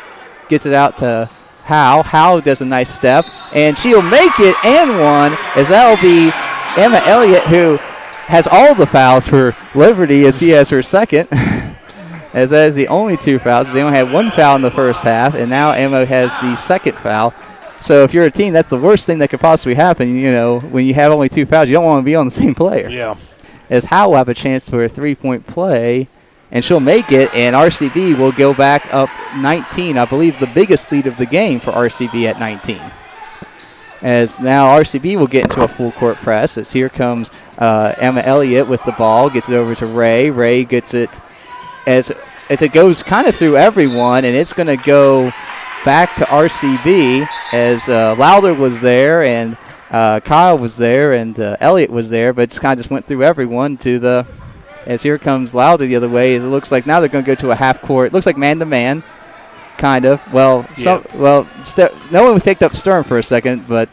gets it out to Howe. Howe does a nice step, and she'll make it and one, as that will be Emma Elliott, who has all the fouls for Liberty as she has her second, as that is the only 2 fouls. They only had 1 foul in the first half, and now Emma has the second foul. So if you're a team, that's the worst thing that could possibly happen. When you have only 2 fouls, you don't want to be on the same player. Yeah. As Howe will have a chance for a 3-point play, and she'll make it, and RCB will go back up 19. I believe the biggest lead of the game for RCB at 19. As now RCB will get into a full court press, as here comes Emma Elliott with the ball, gets it over to Ray. Ray gets it as it goes kind of through everyone, and it's going to go back to RCB as Lowther was there and Kyle was there and Elliott was there, but it's kind of just went through everyone as here comes Lowther the other way. It looks like now they're going to go to a half court. It looks like man-to-man, kind of. No one picked up Sturm for a second, but,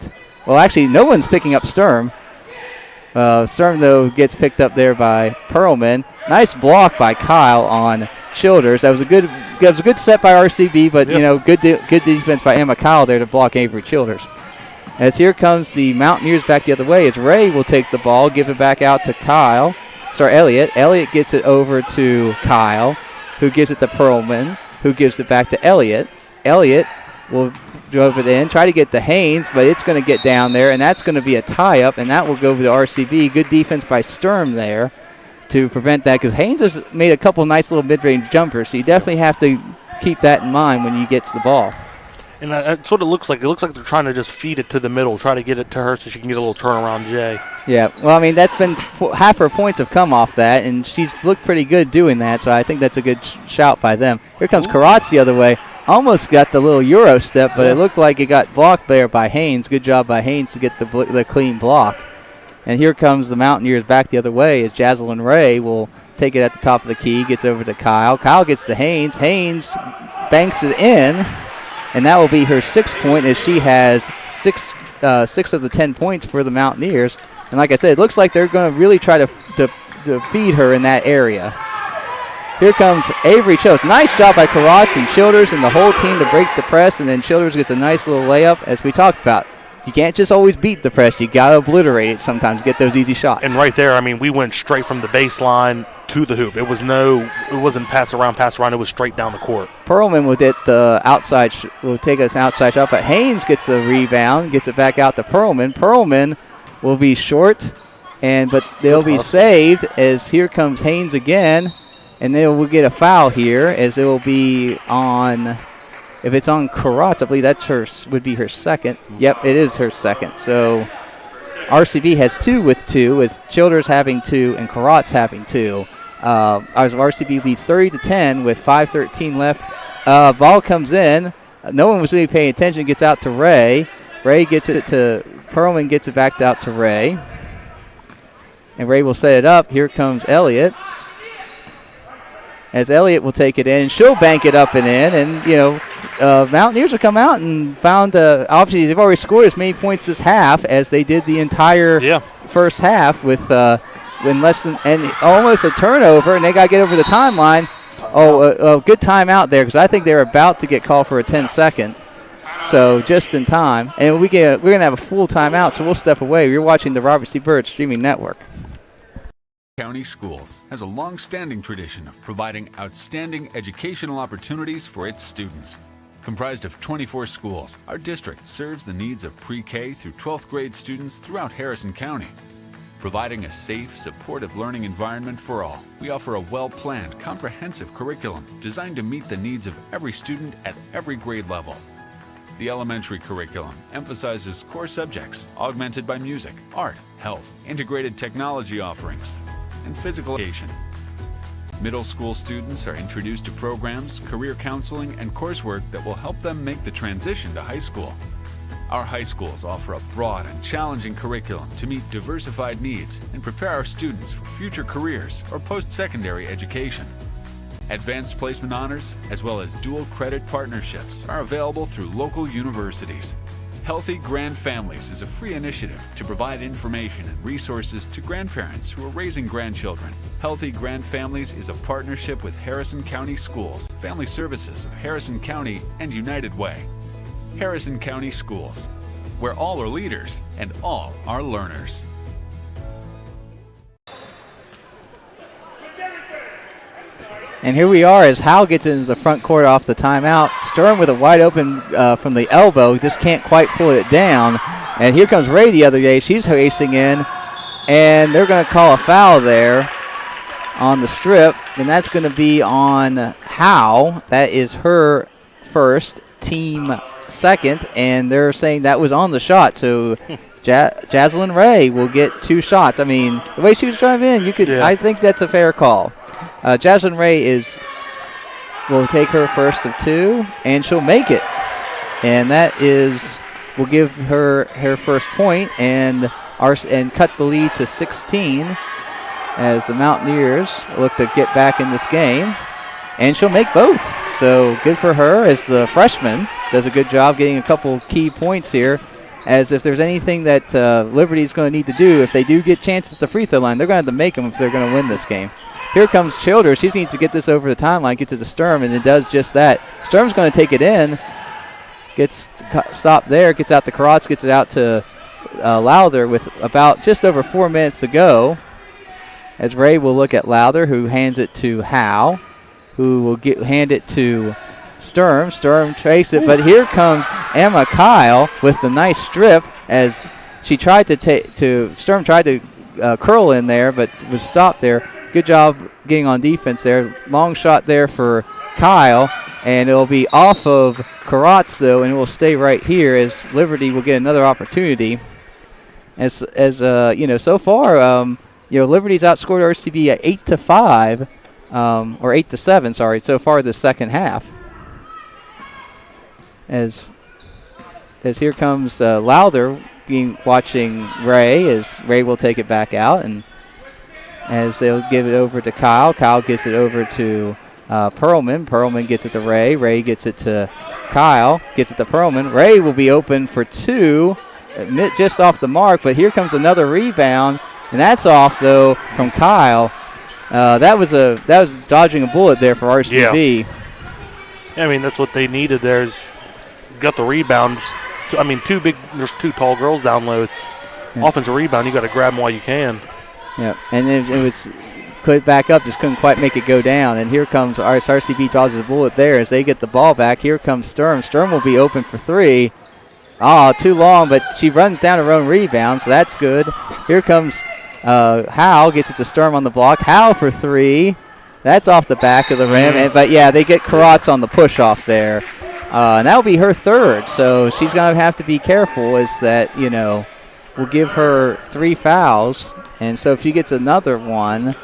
actually no one's picking up Sturm. Sturm, though, gets picked up there by Perlman. Nice block by Kyle on Childers. That was a good set by RCB, but good defense by Emma Kyle there to block Avery Childers. As here comes the Mountaineers back the other way, as Ray will take the ball, give it back out to Elliott. Elliott gets it over to Kyle, who gives it to Perlman, who gives it back to Elliott. Elliott will drove it in, try to get to Haynes, but it's going to get down there, and that's going to be a tie-up, and that will go to RCB. Good defense by Sturm there to prevent that, because Haynes has made a couple nice little mid-range jumpers, so you definitely have to keep that in mind when you get to the ball. And that's what it looks like. It looks like they're trying to just feed it to the middle, try to get it to her so she can get a little turnaround J. Yeah, well, I mean, that's been half her points have come off that, and she's looked pretty good doing that, so I think that's a good shout by them. Here comes Karatz the other way. Almost got the little Euro step, but it looked like it got blocked there by Haynes. Good job by Haynes to get the clean block. And here comes the Mountaineers back the other way as Jaslyn Ray will take it at the top of the key, gets over to Kyle. Kyle gets to Haynes. Haynes banks it in, and that will be her 6th point as she has six of the 10 points for the Mountaineers. And like I said, it looks like they're going to really try to feed her in that area. Here comes Avery Chose. Nice job by Karatz and Childers and the whole team to break the press, and then Childers gets a nice little layup, as we talked about. You can't just always beat the press. You got to obliterate it sometimes, get those easy shots. And right there, I mean, we went straight from the baseline to the hoop. It wasn't pass around. It was straight down the court. Perlman will get the outside, will take us an outside shot, but Haynes gets the rebound, gets it back out to Perlman. Perlman will be short, but they'll be saved as here comes Haynes again, and they will get a foul here as it will be on. If it's on Karatz, I believe would be her 2nd. Yep, it is her 2nd. So RCB has 2 with Childers having 2 and Karatz having 2. RCB leads 30-10 with 5:13 left. Ball comes in. No one was really paying attention. Gets out to Ray. Ray gets it to Perlman. Gets it back out to Ray. And Ray will set it up. Here comes Elliott. As Elliott will take it in, she'll bank it up and in, and Mountaineers will come out and found. Obviously, they've already scored as many points this half as they did the entire first half with when less than and almost a turnover, and they got to get over the timeline. Good timeout there because I think they're about to get called for a 10-second. So just in time, and we're gonna have a full timeout, so we'll step away. You're watching the Robert C. Byrd streaming network. County Schools has a long-standing tradition of providing outstanding educational opportunities for its students. Comprised of 24 schools, our district serves the needs of pre-K through 12th grade students throughout Harrison County. Providing a safe, supportive learning environment for all, we offer a well-planned, comprehensive curriculum designed to meet the needs of every student at every grade level. The elementary curriculum emphasizes core subjects augmented by music, art, health, integrated technology offerings, and physical education. Middle school students are introduced to programs, career counseling, and coursework that will help them make the transition to high school. Our high schools offer a broad and challenging curriculum to meet diversified needs and prepare our students for future careers or post-secondary education. Advanced placement honors, as well as dual credit partnerships, are available through local universities. Healthy Grand Families is a free initiative to provide information and resources to grandparents who are raising grandchildren. Healthy Grand Families is a partnership with Harrison County Schools, Family Services of Harrison County, and United Way. Harrison County Schools, where all are leaders and all are learners. And here we are as Howe gets into the front court off the timeout. Sturm with a wide open from the elbow. Just can't quite pull it down. And here comes Ray the other day. She's racing in. And they're going to call a foul there on the strip. And that's going to be on Howe. That is her first, team second. And they're saying that was on the shot. So Jaslyn Ray will get 2 shots. I mean, the way she was driving in, I think that's a fair call. Jaslyn Ray will take her first of 2, and she'll make it. And that will give her her first point and cut the lead to 16 as the Mountaineers look to get back in this game. And she'll make both. So good for her as the freshman does a good job getting a couple key points here. As if there's anything that Liberty's going to need to do, if they do get chances at the free throw line, they're going to have to make them if they're going to win this game. Here comes Childers. She needs to get this over the timeline, gets it to Sturm, and it does just that. Sturm's going to take it in, gets stopped there, gets out to Karatz, gets it out to Lowther with about just over 4 minutes to go. As Ray will look at Lowther, who hands it to Howe, who will hand it to Sturm. Sturm traces it, but here comes Emma Kyle with the nice strip as she tried Sturm tried to curl in there, but was stopped there. Good job getting on defense there. Long shot there for Kyle, and it'll be off of Karatz though, and it will stay right here as Liberty will get another opportunity. So far, Liberty's outscored RCB at 8-5, or 8-7, sorry, so far this second half. As here comes Lowther watching Ray, as Ray will take it back out, and as they'll give it over to Kyle. Kyle gets it over to Perlman. Perlman gets it to Ray. Ray gets it to Kyle. Gets it to Perlman. Ray will be open for 2, just off the mark, but here comes another rebound, and that's off, though, from Kyle. That was dodging a bullet there for RCB. Yeah, I mean, that's what they needed there is got the rebound. I mean, there's 2 tall girls down low. It's offensive rebound. You got to grab them while you can. Yeah, and it was could back up, just couldn't quite make it go down. And here comes RCB dodges a bullet there as they get the ball back. Here comes Sturm. Sturm will be open for 3. Too long, but she runs down her own rebound, so that's good. Here comes Howe, gets it to Sturm on the block. Howe for 3. That's off the back of the rim. But, yeah, they get Karatz on the push-off there. And that will be her 3rd, so she's going to have to be careful as that, will give her 3 fouls. And so if she gets another one,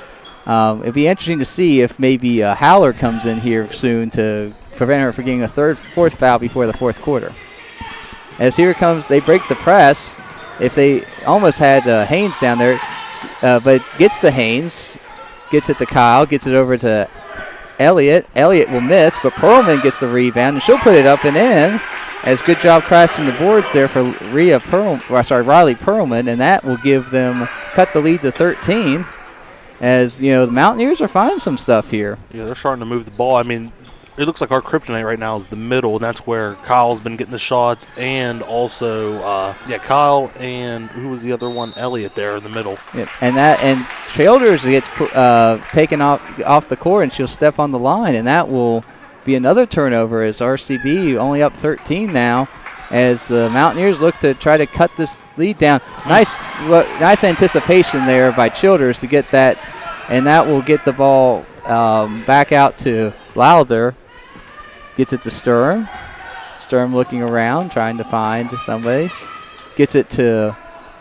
it'd be interesting to see if maybe Howler comes in here soon to prevent her from getting a 4th foul before the 4th quarter. As here comes, they break the press. If they almost had Haynes down there, but gets to Haynes, gets it to Kyle, gets it over to Elliott. Elliott will miss, but Perlman gets the rebound, and she'll put it up and in. As good job crashing the boards there for Riley Perlman, and that will give them cut the lead to 13. As the Mountaineers are finding some stuff here. Yeah, they're starting to move the ball. I mean, it looks like our kryptonite right now is the middle, and that's where Kyle's been getting the shots, and also Kyle and who was the other one? Elliott there in the middle. Yep. And Childers gets taken off the court, and she'll step on the line, and that will be another turnover as RCB only up 13 now. As the Mountaineers look to try to cut this lead down. Nice anticipation there by Childers to get that, and that will get the ball back out to Lowther. Gets it to Sturm. Sturm looking around, trying to find somebody. Gets it to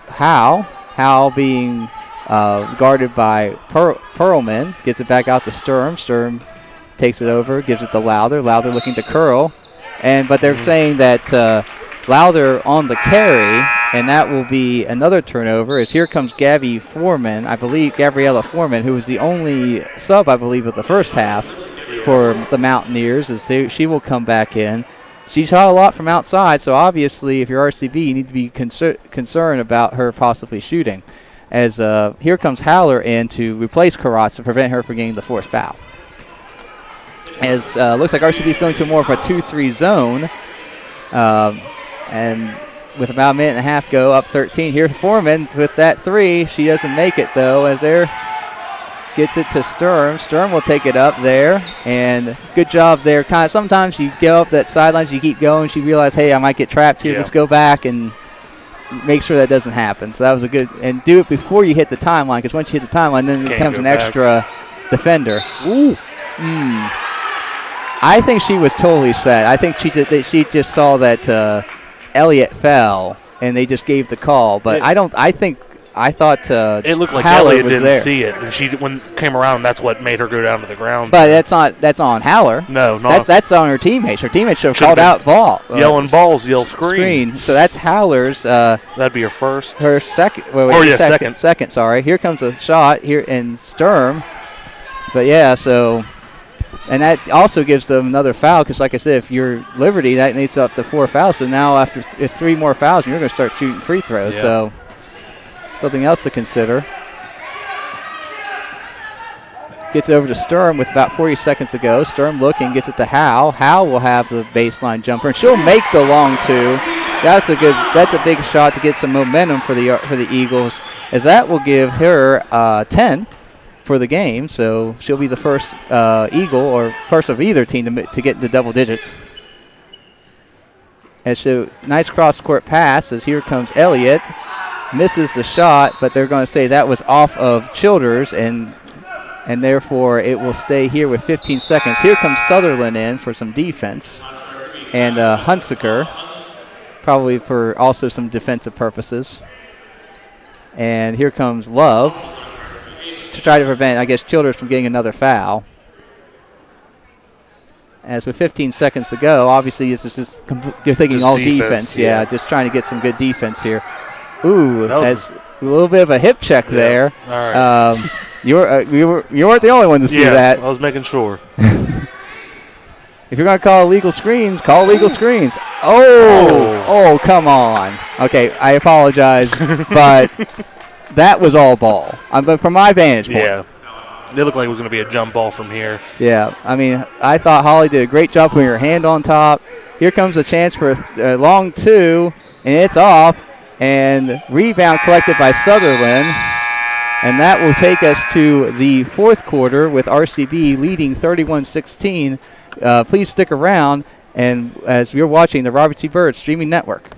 Howe. Howe being guarded by Perlman. Gets it back out to Sturm. Sturm takes it over, gives it to Lowther. Lowther looking to curl. But they're saying that Lowther on the carry, and that will be another turnover. As here comes Gabriella Foreman, who was the only sub, I believe, of the first half for the Mountaineers, as she will come back in. She shot a lot from outside, so obviously if you're RCB, you need to be concerned about her possibly shooting. As here comes Howler in to replace Karatz to prevent her from getting the 4th foul. As looks like RCB is going to more of a 2-3 zone. And with about a minute and a half go, up 13. Here Foreman with that 3. She doesn't make it, though, as there gets it to Sturm. Sturm will take it up there, and good job there. Kind of sometimes you go up that sideline, you keep going, she realized, hey, I might get trapped here. Yeah. Let's go back and make sure that doesn't happen. So that was a good, and do it before you hit the timeline, because once you hit the timeline, then it becomes an extra defender. Ooh. I think she was totally set. I think she just saw that Elliott fell, and they just gave the call. But I thought it looked like Howler Elliott didn't there. see it, and she came around. That's what made her go down to the ground. But that's on Howler. No, that's on her teammates. Her teammates should have called out ball. Yelling balls, yell screen. So that's Howler's. That'd be her first. Her second. Second. Second. Sorry. Here comes a shot here in Sturm. But yeah, so. And that also gives them another foul because, like I said, if you're Liberty, that needs up to 4 fouls. So now after 3 more fouls, you're going to start shooting free throws. Yeah. So something else to consider. Gets it over to Sturm with about 40 seconds to go. Sturm looking, gets it to Howe. Howe will have the baseline jumper, and she'll make the long 2. That's a big shot to get some momentum for the Eagles, as that will give her 10. For the game, so she'll be the first Eagle or first of either team to get into double digits. And so nice cross-court pass as here comes Elliott. Misses the shot, but they're going to say that was off of Childers, and therefore it will stay here with 15 seconds. Here comes Sutherland in for some defense, and Hunsaker, probably for also some defensive purposes. And here comes Love to try to prevent, I guess, Childers from getting another foul. As with 15 seconds to go, obviously you're thinking just all defense. Yeah, just trying to get some good defense here. Ooh, that's a little bit of a hip check there. All right. You weren't the only one to see that. I was making sure. If you're going to call illegal screens, call illegal screens. Oh, come on. Okay, I apologize, but that was all ball. But from my vantage point. Yeah. It looked like it was going to be a jump ball from here. Yeah, I mean, I thought Holly did a great job putting her hand on top. Here comes a chance for a long two, and it's off. And rebound collected by Sutherland. And that will take us to the fourth quarter with RCB leading 31-16. Please stick around, and as you're watching the Robert C. Byrd Streaming Network.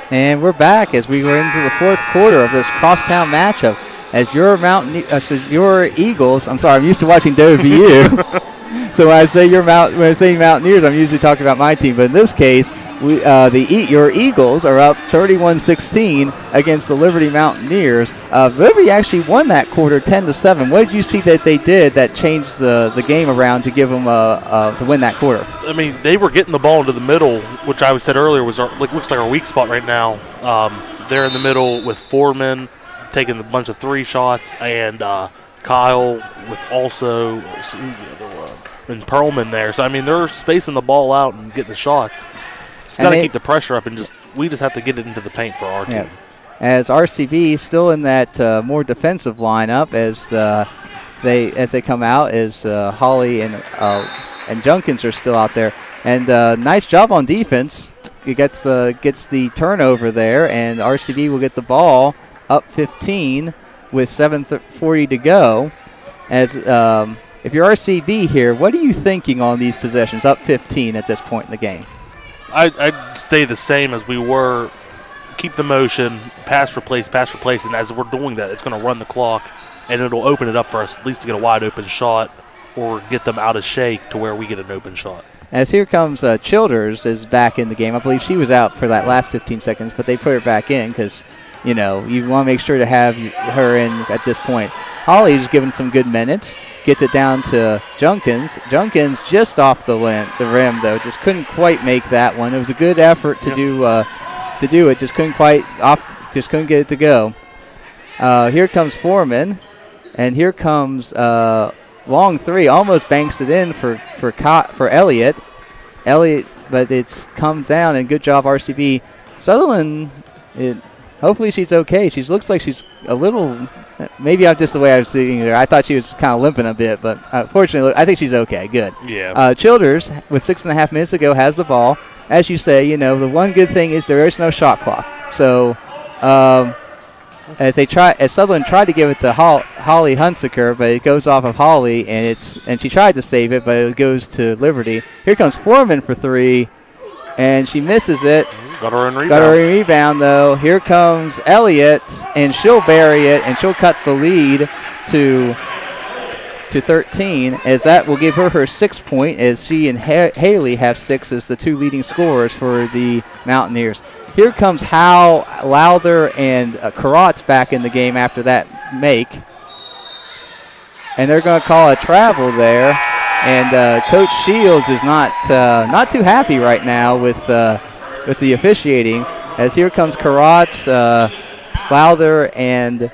And we're back as we were into the fourth quarter of this crosstown matchup. As your Eagles, I'm sorry, I'm used to watching WVU. So when I say Mountaineers, I'm usually talking about my team. But in this case, your Eagles are up 31-16 against the Liberty Mountaineers. Liberty actually won that quarter 10-7. What did you see that they did that changed the game around to give them to win that quarter? I mean, they were getting the ball into the middle, which I said earlier looks like our weak spot right now. They're in the middle with Foreman taking a bunch of three shots, and Kyle with also who's the other one? And Perlman there. So I mean, they're spacing the ball out and getting the shots. Just got to keep the pressure up, and we just have to get it into the paint for our team. As RCB still in that more defensive lineup as they come out, as Holly and Junkins are still out there, and nice job on defense. He gets the turnover there, and RCB will get the ball up 15 with 7:40 to go. As if you're RCB here, what are you thinking on these possessions? Up 15 at this point in the game. I'd stay the same as we were. Keep the motion, pass, replace, and as we're doing that, it's going to run the clock, and it'll open it up for us at least to get a wide open shot or get them out of shake to where we get an open shot. As here comes Childers is back in the game. I believe she was out for that last 15 seconds, but they put her back in because, you want to make sure to have her in at this point. Holly's given some good minutes. Gets it down to Junkins. Junkins just off the rim, though. Just couldn't quite make that one. It was a good effort to do it. Just couldn't get it to go. Here comes Foreman, and here comes long three. Almost banks it in for Elliott. But it's comes down, and good job RCB. Sutherland. Hopefully she's okay. She looks like she's a little. Maybe I'm just the way I was seeing her. I thought she was kind of limping a bit, but fortunately, I think she's okay. Good. Yeah. Childers, with 6.5 minutes to go, has the ball. As you say, the one good thing is there is no shot clock. So, as Sutherland tried to give it to Holly Hunsaker, but it goes off of Holly, and she tried to save it, but it goes to Liberty. Here comes Foreman for three, and she misses it. Got her in rebound, though. Here comes Elliott, and she'll bury it, and she'll cut the lead to 13, as that will give her 6 point, as she and Haley have 6 as the two leading scorers for the Mountaineers. Here comes Hal, Lowther, and Karats back in the game after that make. And they're going to call a travel there. And Coach Shields is not too happy right now with the officiating, as here comes Karats, Lowther, and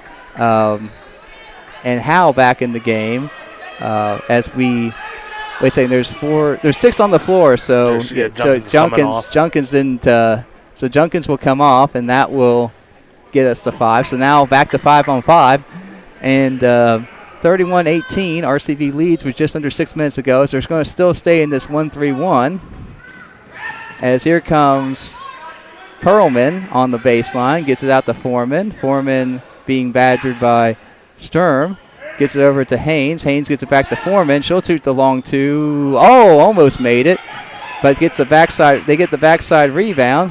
Hal back in the game. As there's 6 on the floor, so Junkins Junkins didn't. So Junkins will come off, and that will get us to 5. So now back to 5-on-5. And 31-18, RCB leads with just under 6 minutes to go. So they're going to still stay in this 1-3-1. As here comes Perlman on the baseline, gets it out to Foreman. Foreman being badgered by Sturm. Gets it over to Haynes. Haynes gets it back to Foreman. She'll shoot the long 2. Oh, almost made it. But gets the backside. They get the backside rebound.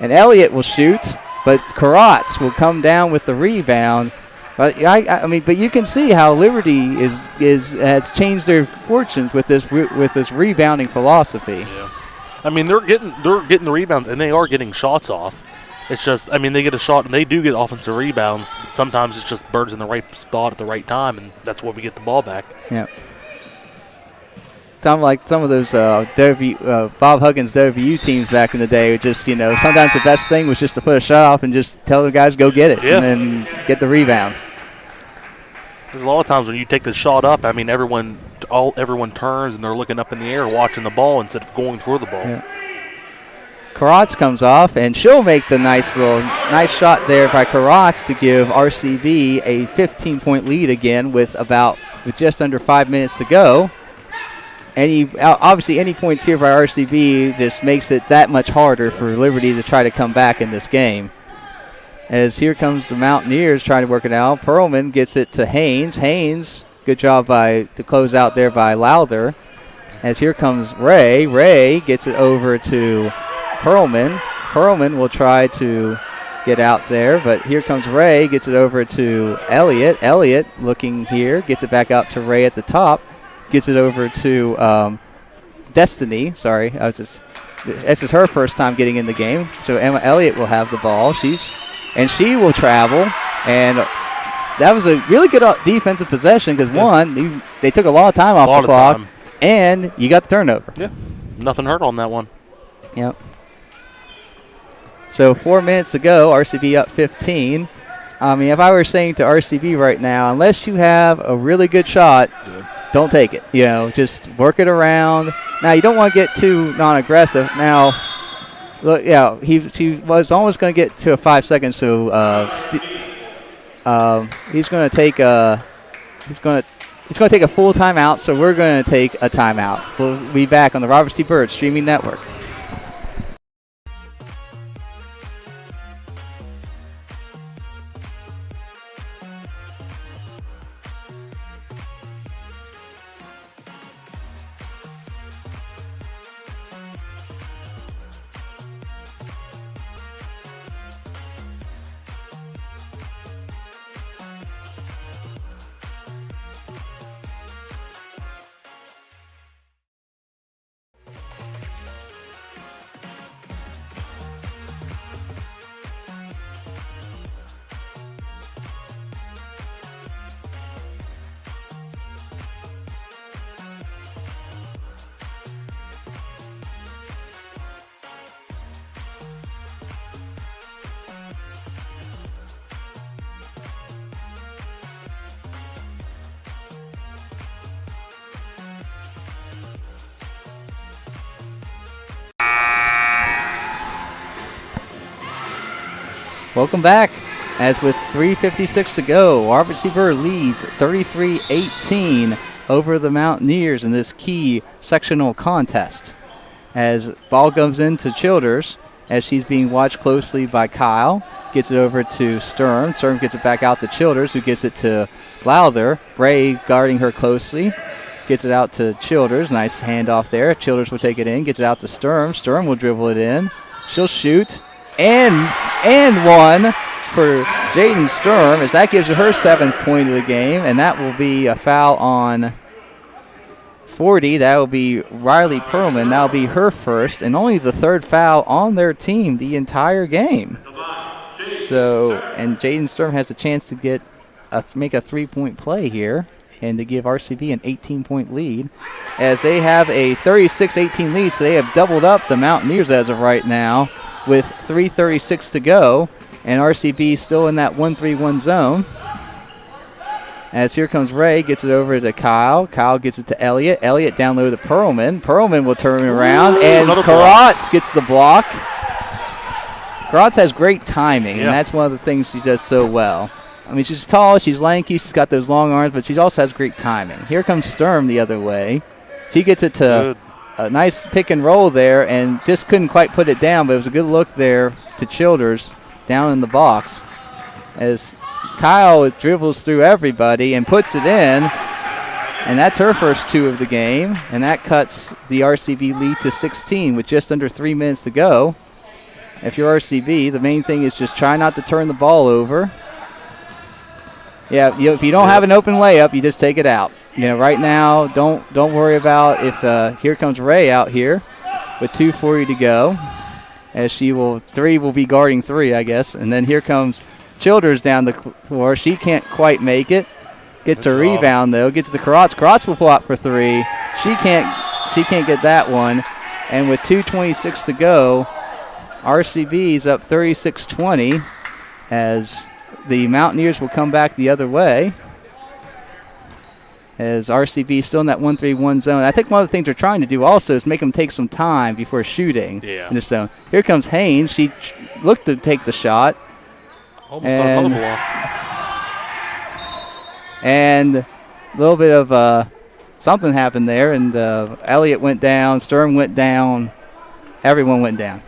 And Elliott will shoot. But Karatz will come down with the rebound. But I mean, but you can see how Liberty has changed their fortunes with this rebounding philosophy. Yeah. I mean, they're getting the rebounds and they are getting shots off. It's just, I mean, they get a shot and they do get offensive rebounds. But sometimes it's just birds in the right spot at the right time, and that's when we get the ball back. Yeah. Sound like some of those Bob Huggins WVU teams back in the day. Just sometimes the best thing was just to put a shot off and just tell the guys go get it and then get the rebound. There's a lot of times when you take the shot up, I mean, everyone turns and they're looking up in the air watching the ball instead of going for the ball. Yeah. Karatz comes off, and she'll make the nice shot there by Karatz to give RCB a 15-point lead again with just under 5 minutes to go. Obviously, any points here by RCB just makes it that much harder for Liberty to try to come back in this game. As here comes the Mountaineers trying to work it out. Perlman gets it to Haynes. Haynes, good job to close out there by Lowther. As here comes Ray. Ray gets it over to Perlman. Perlman will try to get out there, but here comes Ray, gets it over to Elliott. Elliott looking here, gets it back out to Ray at the top, gets it over to Destiny. Sorry, this is her first time getting in the game, so Emma Elliott will have the ball. She will travel, and that was a really good defensive possession because they took a lot of time off the clock, and you got the turnover. Yeah, nothing hurt on that one. Yep. So 4 minutes to go, RCB up 15. I mean, if I were saying to RCB right now, unless you have a really good shot, don't take it. Just work it around. Now, you don't want to get too non-aggressive. Now, look, he was almost going to get to a 5 seconds, so he's going to take a full timeout, so we're going to take a timeout. We'll be back on the Robert C. Byrd Streaming Network. Welcome back. As with 3:56 to go, Robert C. Byrd leads 33-18 over the Mountaineers in this key sectional contest. As ball comes into Childers, as she's being watched closely by Kyle, gets it over to Sturm. Sturm gets it back out to Childers, who gets it to Lowther. Ray guarding her closely, gets it out to Childers. Nice handoff there. Childers will take it in, gets it out to Sturm. Sturm will dribble it in. She'll shoot. And one for Jaden Sturm, as that gives her 7th point of the game, and that will be a foul on 40. That will be Riley Perlman. That will be her first, and only the 3rd foul on their team the entire game. So, and Jaden Sturm has a chance to make a 3-point play here and to give RCB an 18-point lead, as they have a 36-18 lead, so they have doubled up the Mountaineers as of right now, with 3:36 to go, and RCB still in that 1-3-1 zone. As here comes Ray, gets it over to Kyle. Kyle gets it to Elliott. Elliott down low to Perlman. Perlman will turn around, and Karatz gets the block. Karats has great timing, and that's one of the things she does so well. I mean, she's tall, she's lanky, she's got those long arms, but she also has great timing. Here comes Sturm the other way. She gets it to a nice pick and roll there and just couldn't quite put it down, but it was a good look there to Childers down in the box as Kyle dribbles through everybody and puts it in, and that's her first 2 of the game, and that cuts the RCB lead to 16 with just under 3 minutes to go. If you're RCB, the main thing is just try not to turn the ball over. Yeah, if you don't have an open layup, you just take it out. Right now, don't worry about if here comes Ray out here with 2:40 to go, as three will be guarding 3, I guess, and then here comes Childers down the floor. She can't quite make it. Gets a rebound though. Gets the Karats. Karats will pull out for 3. She can't get that one, and with 2:26 to go, RCB's up 36-20 as the Mountaineers will come back the other way as RCB still in that 1-3-1 zone. I think one of the things they're trying to do also is make them take some time before shooting in this zone. Here comes Haynes. She looked to take the shot. Almost got another block. And a little bit of something happened there, and Elliott went down, Sturm went down, everyone went down.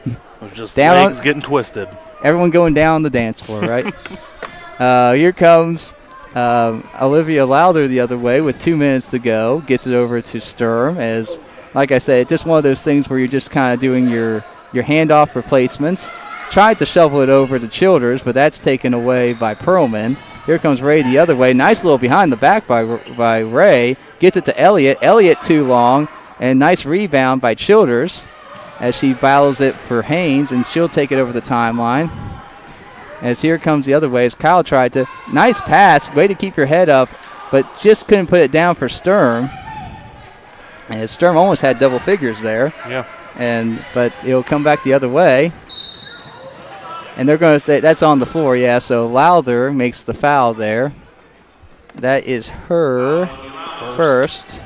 It was just down legs getting twisted. Everyone going down on the dance floor, right? Here comes Olivia Lowther the other way with 2 minutes to go. Gets it over to Sturm as, like I said, it's just one of those things where you're just kind of doing your handoff replacements. Tried to shovel it over to Childers, but that's taken away by Perlman. Here comes Ray the other way. Nice little behind the back by Ray. Gets it to Elliott. Elliott too long, and nice rebound by Childers as she battles it for Haynes, and she'll take it over the timeline. As here comes the other way as Kyle tried to. Nice pass. Way to keep your head up, but just couldn't put it down for Sturm. And Sturm almost had double figures there. Yeah. But it'll come back the other way. And they're going to that's on the floor, yeah. So Lowther makes the foul there. That is her first.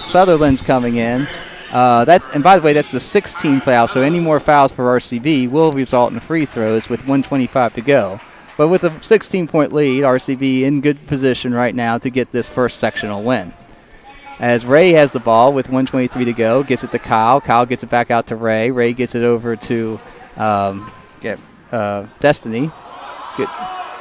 Sutherland's coming in. And by the way, that's a 16 foul, so any more fouls for RCB will result in free throws with 1:25 to go. But with a 16-point lead, RCB in good position right now to get this first sectional win. As Ray has the ball with 1:23 to go, gets it to Kyle. Kyle gets it back out to Ray. Ray gets it over to Destiny.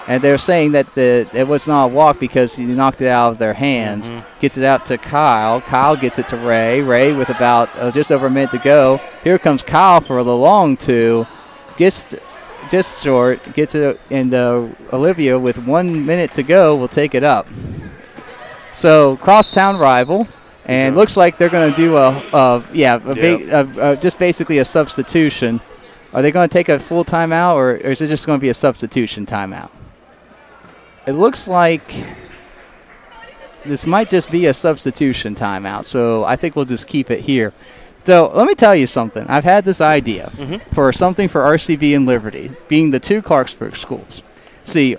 And they're saying that it was not a walk because he knocked it out of their hands. Gets it out to Kyle. Kyle gets it to Ray. Ray with about just over a minute to go. Here comes Kyle for the long 2. Gets just short. Gets it, and Olivia with 1 minute to go will take it up. So crosstown rival. And looks like they're going to do just basically a substitution. Are they going to take a full timeout, or is it just going to be a substitution timeout? It looks like this might just be a substitution timeout, so I think we'll just keep it here. So let me tell you something. I've had this idea for something for RCB and Liberty, being the 2 Clarksburg schools. See,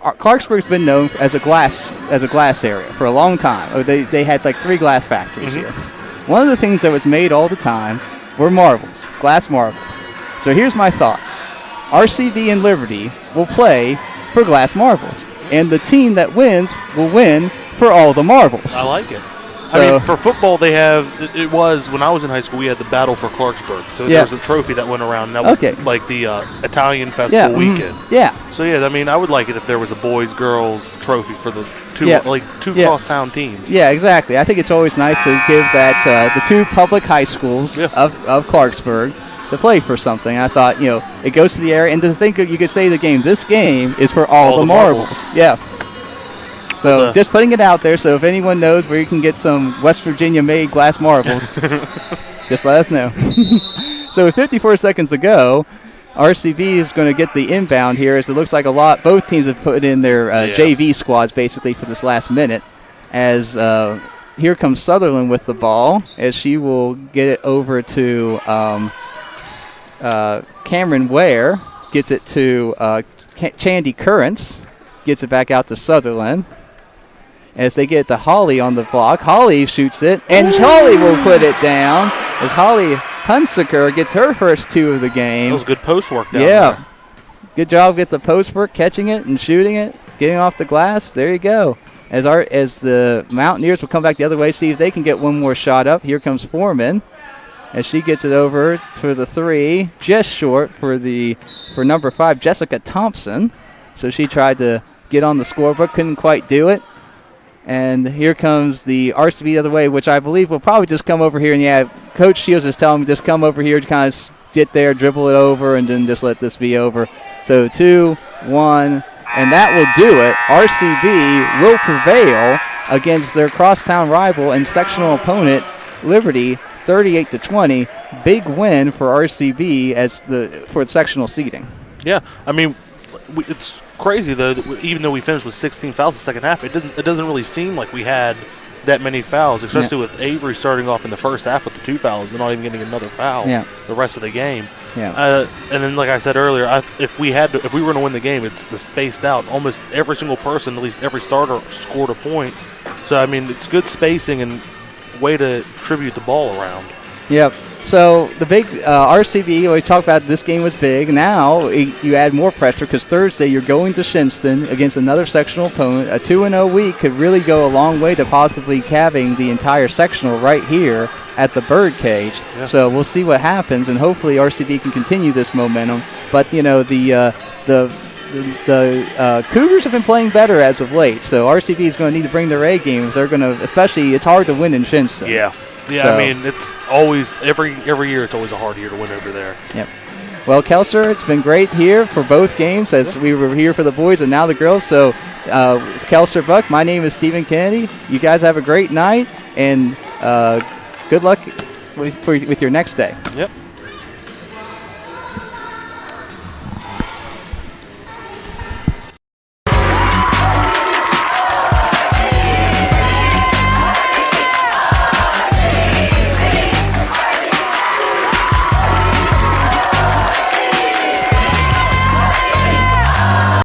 Clarksburg's been known as a glass area for a long time. They had like 3 glass factories here. One of the things that was made all the time were marbles, glass marbles. So here's my thought. RCB and Liberty will play for glass marbles, and the team that wins will win for all the marbles. I like it. So, I mean, for football, they have, it was, when I was in high school, we had the Battle for Clarksburg. So there was a trophy that went around, and that was like the Italian festival weekend. Yeah. So, I mean, I would like it if there was a boys, girls trophy for the two crosstown teams. Yeah, exactly. I think it's always nice to give that the 2 public high schools of Clarksburg to play for something. I thought, it goes to the area, and to think you could say this game is for all the marbles. Yeah. So just putting it out there, so if anyone knows where you can get some West Virginia-made glass marbles, just let us know. So with 54 seconds to go, RCB is going to get the inbound here, as it looks like both teams have put in their JV squads basically for this last minute, as here comes Sutherland with the ball, as she will get it over to Cameron Ware, gets it to Chandy Currents, gets it back out to Sutherland. As they get to Holly on the block, Holly shoots it, and Holly will put it down. As Holly Hunsaker gets her first 2 of the game. That was good post work down there. Good job with the post work, catching it and shooting it, getting off the glass. There you go. As the Mountaineers will come back the other way, see if they can get one more shot up. Here comes Foreman as she gets it over for the 3, just short for number 5, Jessica Thompson. So she tried to get on the scorebook, couldn't quite do it. And here comes the RCB the other way, which I believe will probably just come over here. And Coach Shields is telling me just come over here to kind of get there, dribble it over, and then just let this be over. So 2, 1, and that will do it. RCB will prevail against their crosstown rival and sectional opponent, Liberty, 38-20. Big win for RCB for the sectional seeding. Yeah, I mean, it's crazy though. That even though we finished with 16 fouls the second half, it doesn't really seem like we had that many fouls, especially with Avery starting off in the first half with the 2 fouls and not even getting another foul the rest of the game. Yeah. And then, like I said earlier, if we were going to win the game, it's the spaced out. Almost every single person, at least every starter, scored a point. So I mean, it's good spacing and way to tribute the ball around. Yep. So the big RCB, we talked about this game was big. Now you add more pressure because Thursday you're going to Shinston against another sectional opponent. A 2-0 week could really go a long way to possibly having the entire sectional right here at the Birdcage. Yeah. So we'll see what happens, and hopefully RCB can continue this momentum. But the Cougars have been playing better as of late, so RCB is going to need to bring their A game if they're going to. Especially, it's hard to win in Shinston. Yeah. Yeah, so, I mean, it's always every year. It's always a hard year to win over there. Yep. Well, Kelser, it's been great here for both games as we were here for the boys and now the girls. So, Kelser Buck, my name is Stephen Kennedy. You guys have a great night and good luck with your next day. Yep.